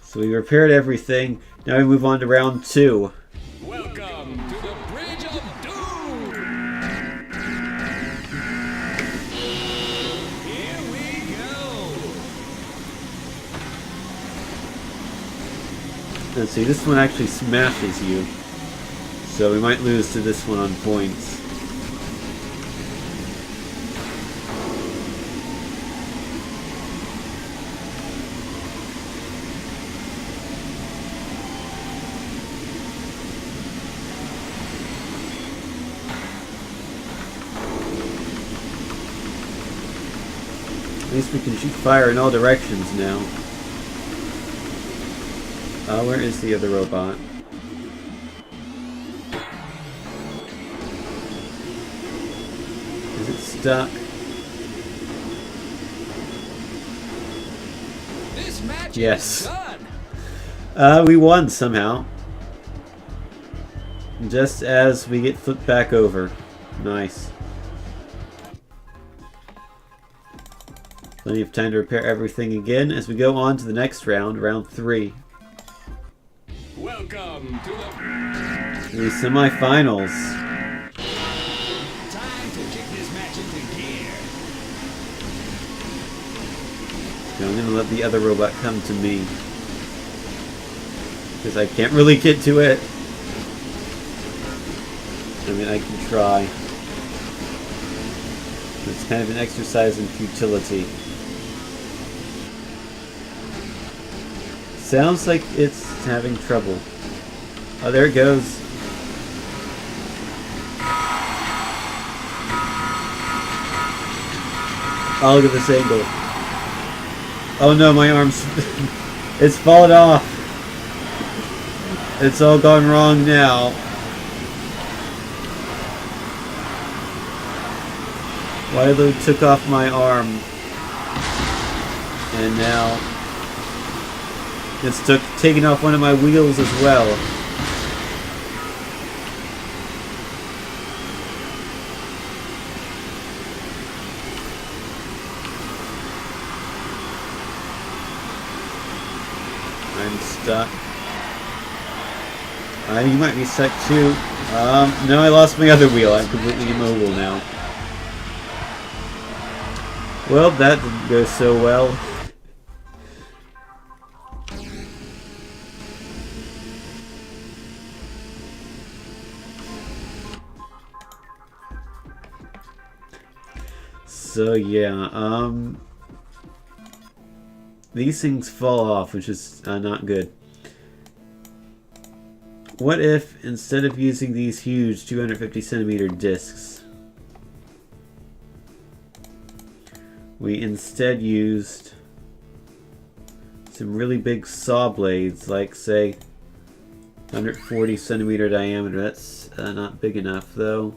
So we repaired everything. Now we move on to round 2. Welcome to the Bridge of Doom! Here we go! Let's see, this one actually smashes you. So we might lose to this one on points. At least we can shoot fire in all directions now. Where is the other robot? Is it stuck? This match Yes. is done! We won somehow. Just as we get flipped back over. Nice. Plenty of time to repair everything again as we go on to the next round, round 3. Welcome to The semifinals. time to kick this match into gear. Now I'm gonna let the other robot come to me. Because I can't really get to it. I mean, I can try. It's kind of an exercise in futility. Sounds like it's having trouble. Oh, there it goes. Oh, look at this angle. Oh no, my arm's... it's fallen off. It's all gone wrong now. Wilo took off my arm. And now... it's taking off one of my wheels as well. I'm stuck. You might be stuck too. No, I lost my other wheel. I'm completely immobile now. Well, that didn't go so well. So yeah, these things fall off, which is not good. What if, instead of using these huge 250 centimeter discs, we instead used some really big saw blades, like say 140 centimeter diameter. That's not big enough though.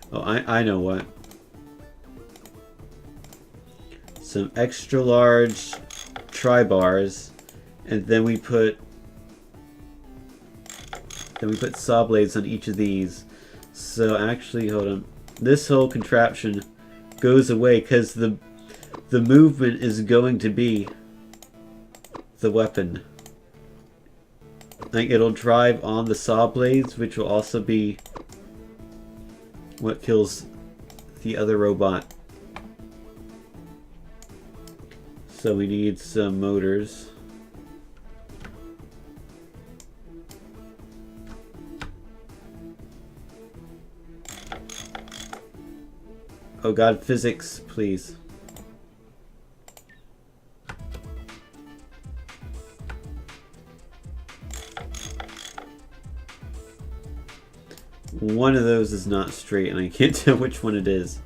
Oh, I know what. Some extra large tri-bars, and then we put saw blades on each of these. So actually, hold on. This whole contraption goes away because the movement is going to be the weapon. Like, it'll drive on the saw blades, which will also be what kills the other robot. So we need some motors. Oh god, physics, please. One of those is not straight, and I can't tell which one it is.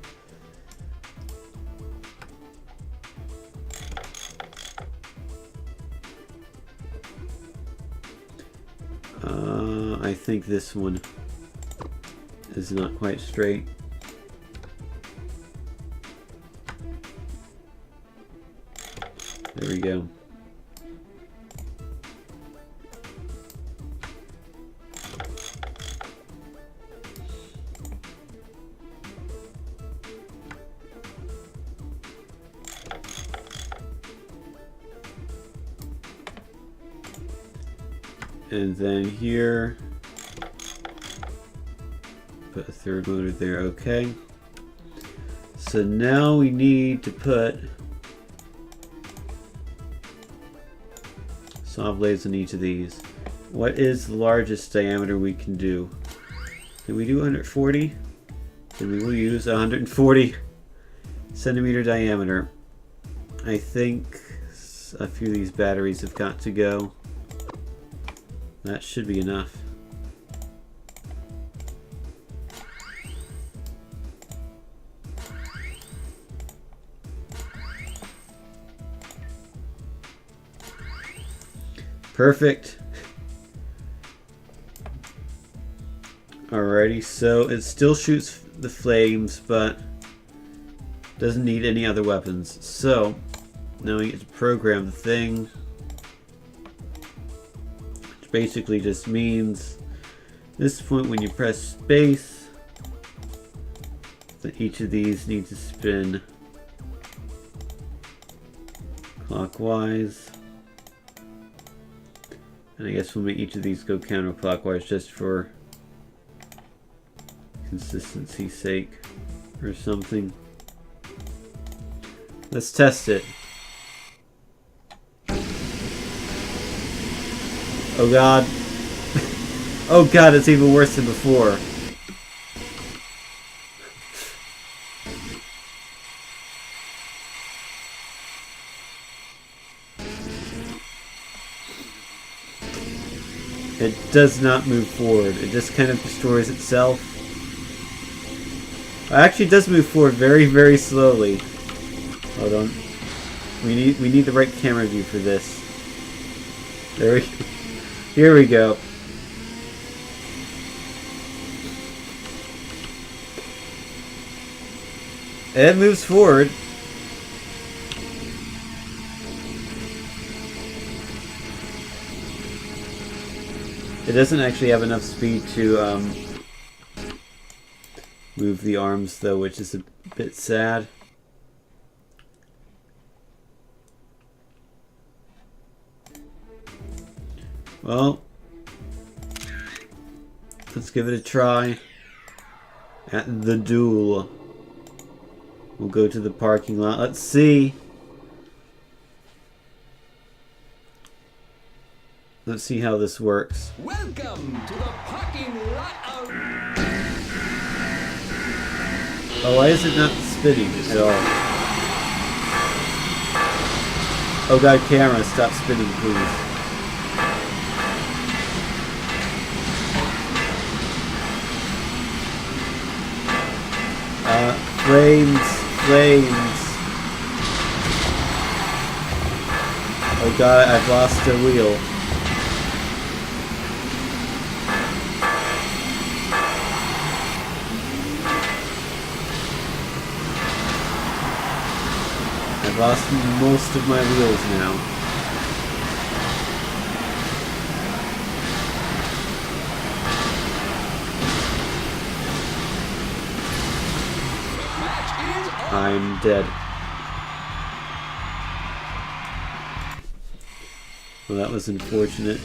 I think this one is not quite straight. There we go. And then here, put a third motor there, okay. So now we need to put saw blades on each of these. What is the largest diameter we can do? Can we do 140? Then we will use 140 centimeter diameter. I think a few of these batteries have got to go. That should be enough. Perfect. Alrighty, so it still shoots the flames, but doesn't need any other weapons. So now we get to program the thing. Basically just means this point when you press space that each of these need to spin clockwise, and I guess we'll make each of these go counterclockwise just for consistency's sake or something. Let's test it. Oh god. Oh god, it's even worse than before. It does not move forward. It just kind of destroys itself. It actually does move forward very, very slowly. Hold on. We need the right camera view for this. There we go. Here we go. It moves forward. It doesn't actually have enough speed to move the arms though, which is a bit sad. Well, let's give it a try at the duel. We'll go to the parking lot. Let's see. Let's see how this works. Welcome to the parking lot of... Oh, why is it not spinning at all? Oh god, camera, stop spinning, please. Flames. Oh god, I've lost a wheel. I've lost most of my wheels now. I'm dead. Well, that was unfortunate.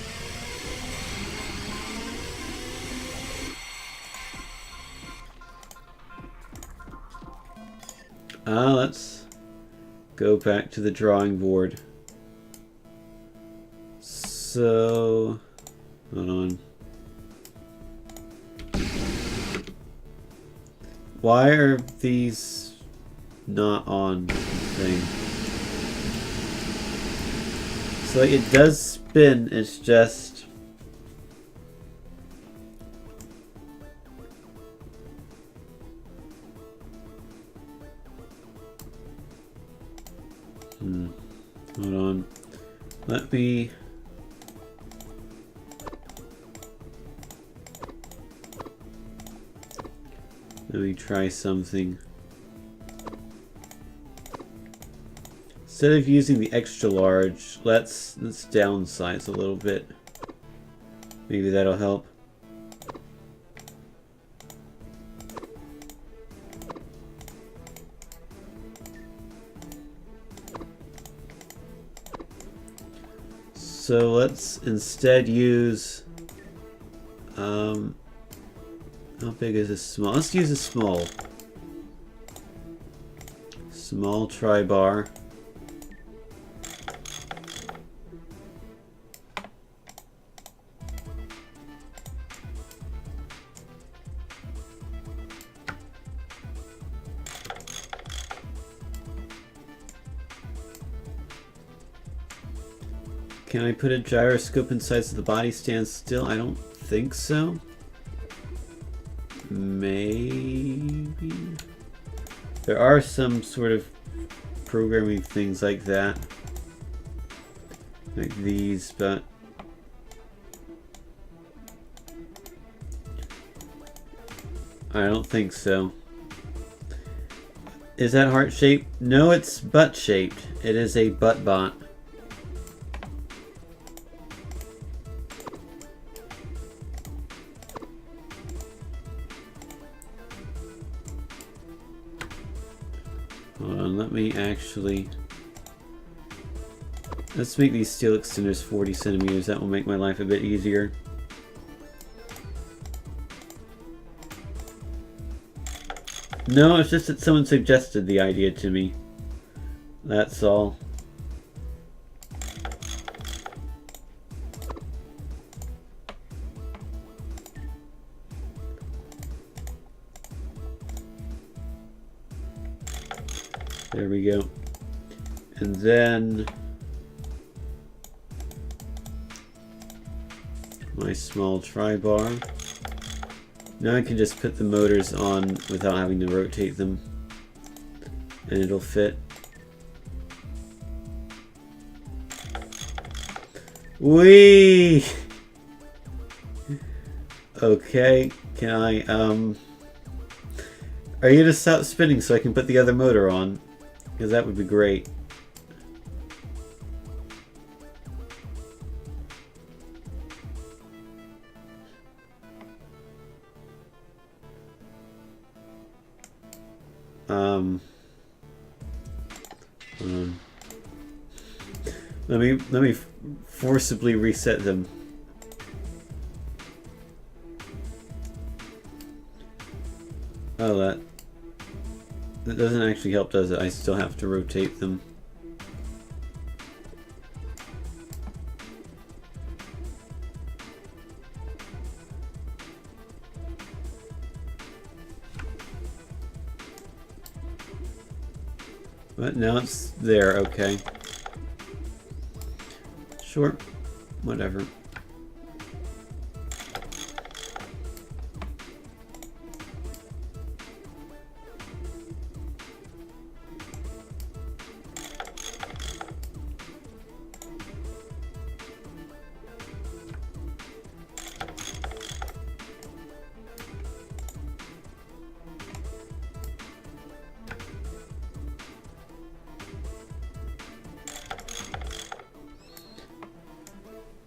Let's go back to the drawing board. So, hold on. Why are these not on the thing? So it does spin, it's just Hold on. Let me... Let me try something. Instead of using the extra large, let's downsize a little bit. Maybe that'll help. So let's instead use, how big is this small? Let's use a small tri-bar. Can I put a gyroscope inside so the body stands still? I don't think so. Maybe. There are some sort of programming things like that. Like these, but... I don't think so. Is that heart shaped? No, it's butt shaped. It is a butt bot. Hold on, let me actually... Let's make these steel extenders 40 centimeters. That will make my life a bit easier. No, it's just that someone suggested the idea to me. That's all. There we go. And then my small tri-bar. Now I can just put the motors on without having to rotate them, and it'll fit. Whee! Okay, can I, are you gonna stop spinning so I can put the other motor on? Because that would be great. Let me forcibly reset them. Oh, that doesn't actually help, does it? I still have to rotate them. But now it's there, okay. Sure, whatever.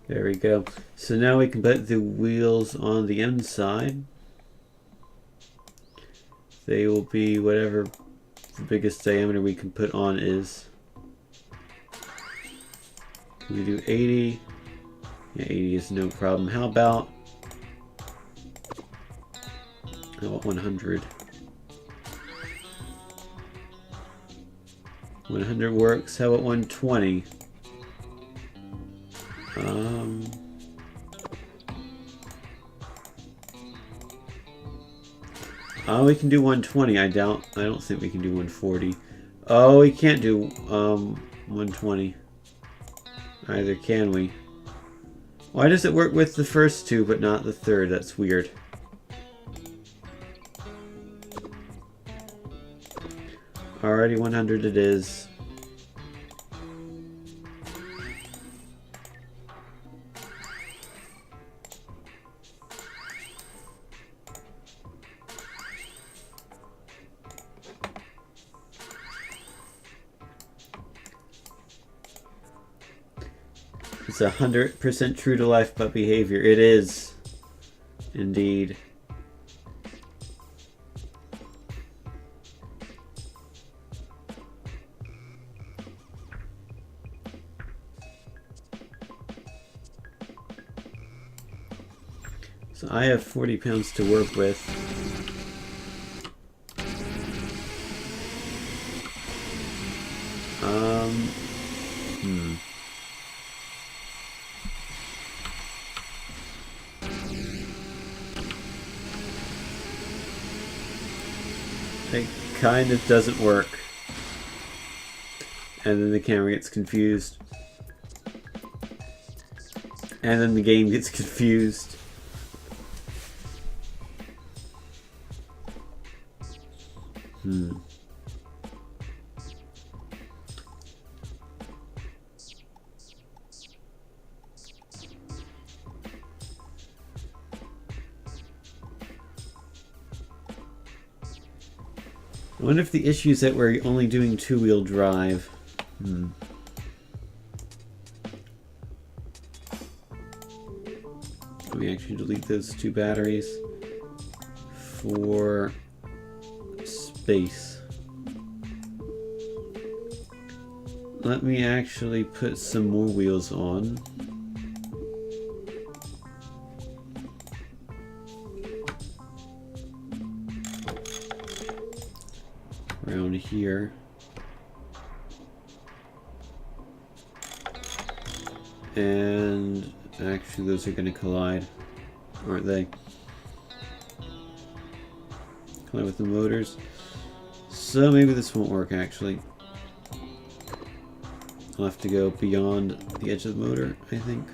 There we go. So now we can put the wheels on the inside. They will be whatever the biggest diameter we can put on is. Can we do 80? Yeah, 80 is no problem. How about 100? 100 works. How about 120? Oh, we can do 120. I don't think we can do 140. Oh, we can't do 120. Either can we? Why does it work with the first two but not the third? That's weird. Alrighty, 100 it is. It's 100% true to life but behavior. It is. Indeed. So I have 40 pounds to work with. It kind of doesn't work. And then the camera gets confused. And then the game gets confused. I wonder if the issue is that we're only doing two-wheel drive. Let me actually delete those two batteries for space. Let me actually put some more wheels on. Around here. And actually those are going to collide, aren't they? Collide with the motors. So maybe this won't work actually. I'll have to go beyond the edge of the motor, I think.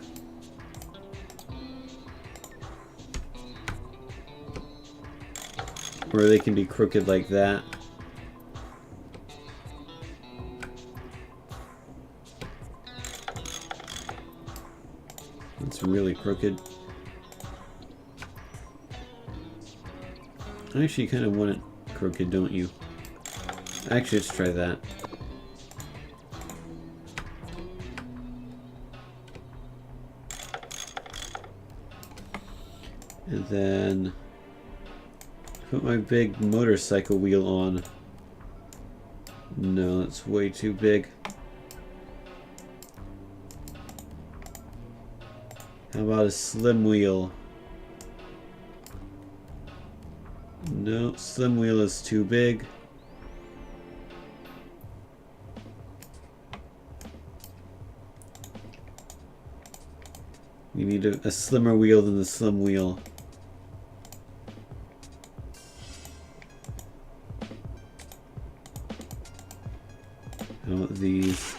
Or they can be crooked like that. It's really crooked. Actually, you kind of want it crooked, don't you? Actually, let's try that. And then put my big motorcycle wheel on. No, that's way too big. How about a slim wheel? No, slim wheel is too big. We need a slimmer wheel than the slim wheel. How about these?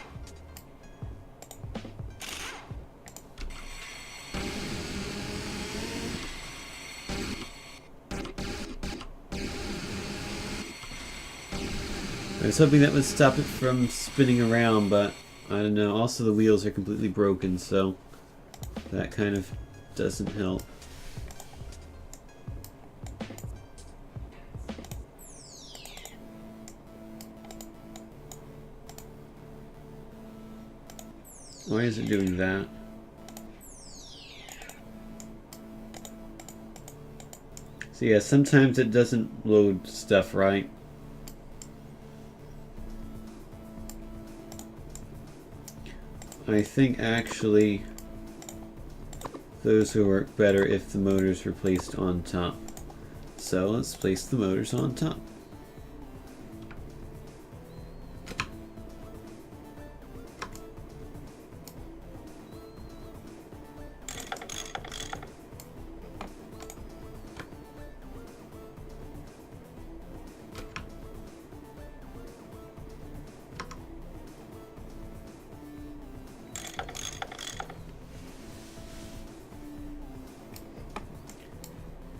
I was hoping that would stop it from spinning around, but I don't know. Also, the wheels are completely broken, so that kind of doesn't help. Why is it doing that? So yeah, sometimes it doesn't load stuff right. I think actually those will work better if the motors were placed on top. So let's place the motors on top.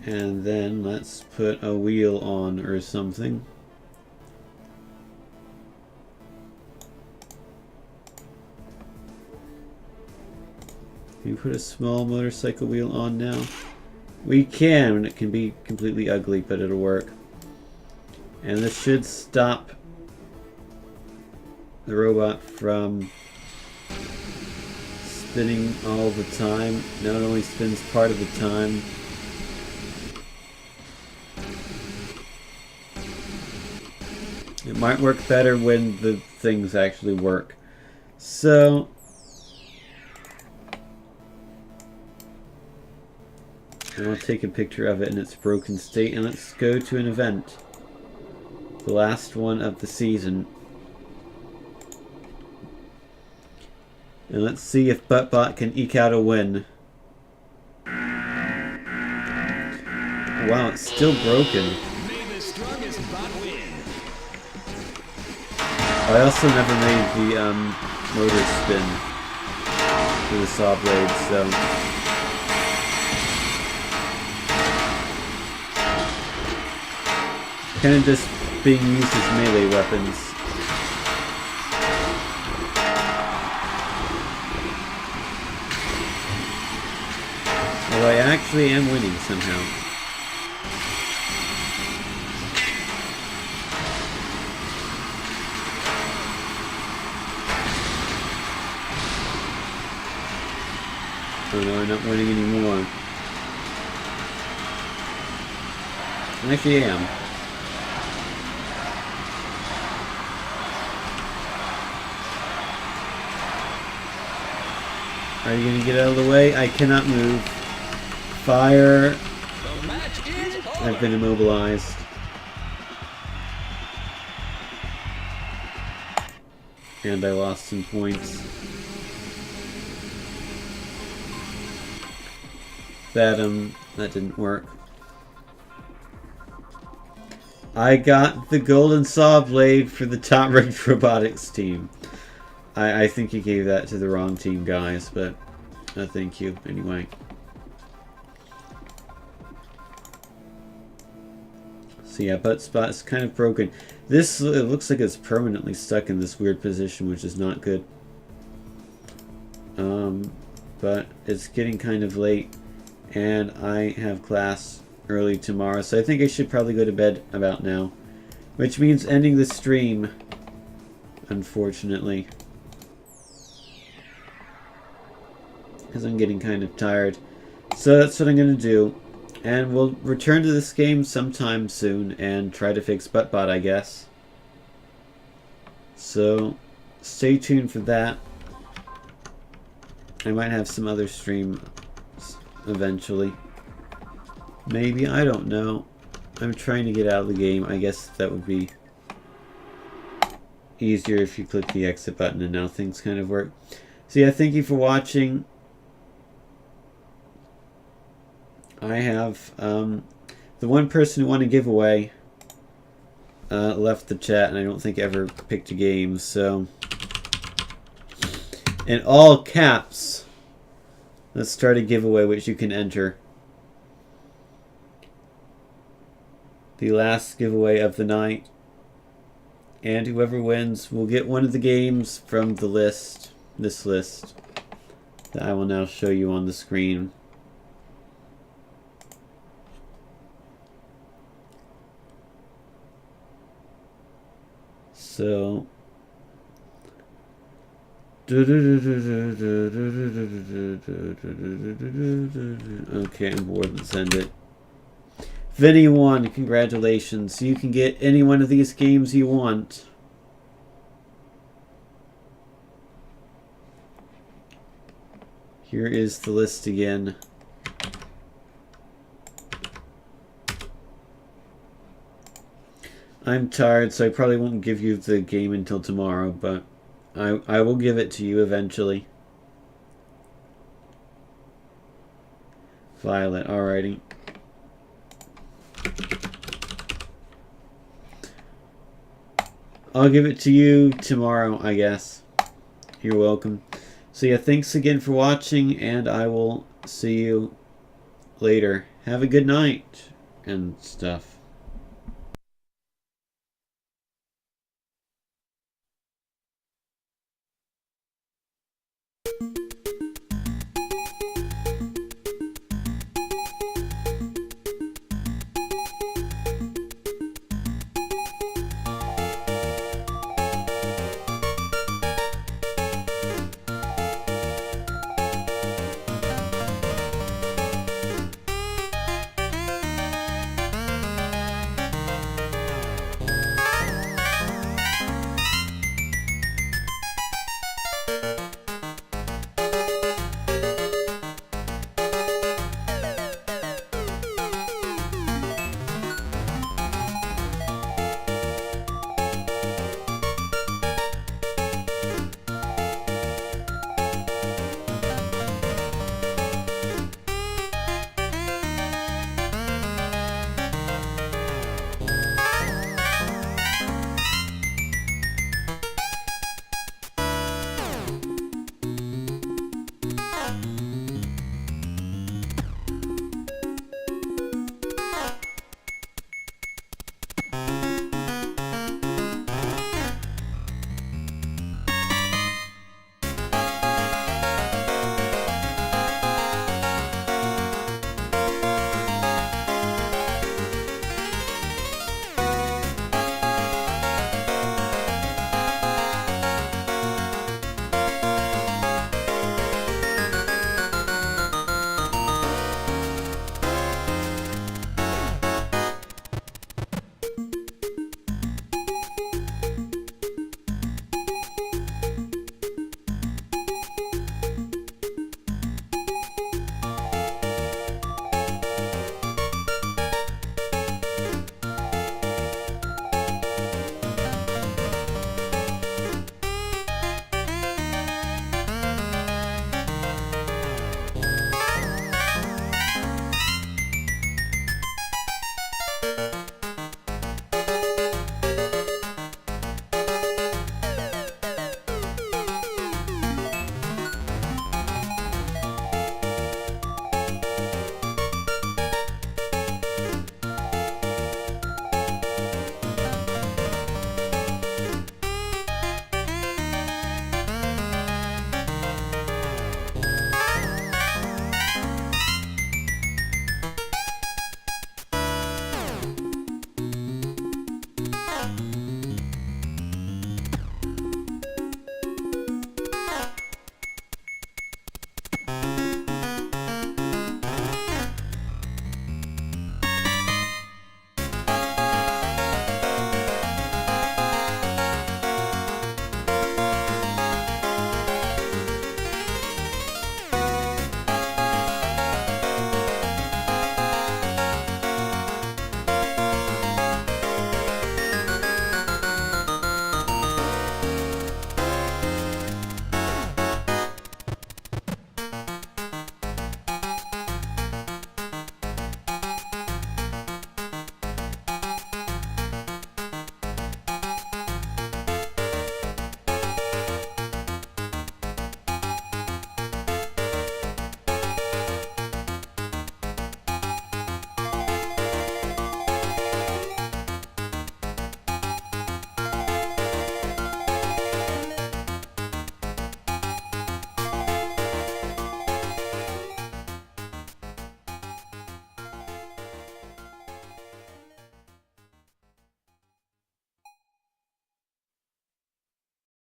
And then let's put a wheel on or something. Can you put a small motorcycle wheel on now? We can, and it can be completely ugly, but it'll work. And this should stop the robot from spinning all the time. Now it only spins part of the time. It might work better when the things actually work. So I'll take a picture of it in its broken state, and let's go to an event. The last one of the season. And let's see if ButtBot can eke out a win. Wow, it's still broken. May the strongest bot win. I also never made the motor spin for the saw blade, so kind of just being used as melee weapons. Although I actually am winning somehow. Oh no, I'm not winning anymore. Actually, I am. Are you gonna get out of the way? I cannot move. Fire. The match is over. I've been immobilized. And I lost some points. That didn't work. I got the golden saw blade for the Top Ranked Robotics team. I think you gave that to the wrong team, guys, but thank you anyway. So yeah, ButtBot is kind of broken. This, it looks like it's permanently stuck in this weird position, which is not good. But it's getting kind of late, and I have class early tomorrow, so I think I should probably go to bed about now. Which means ending the stream, unfortunately. Because I'm getting kind of tired. So that's what I'm going to do. And we'll return to this game sometime soon and try to fix ButtBot, I guess. So stay tuned for that. I might have some other stream eventually. Maybe, I don't know. I'm trying to get out of the game. I guess that would be easier if you click the exit button, and now things kind of work. So yeah, thank you for watching. I have the one person who won a giveaway left the chat, and I don't think ever picked a game, so in all caps, let's start a giveaway which you can enter. The last giveaway of the night, and whoever wins will get one of the games from the list, this list that I will now show you on the screen. So okay, I'm bored. Let's end it. Vinny won. Congratulations. You can get any one of these games you want. Here is the list again. I'm tired, so I probably won't give you the game until tomorrow, but I will give it to you eventually. Violet, alrighty. I'll give it to you tomorrow, I guess. You're welcome. So yeah, thanks again for watching, and I will see you later. Have a good night and stuff.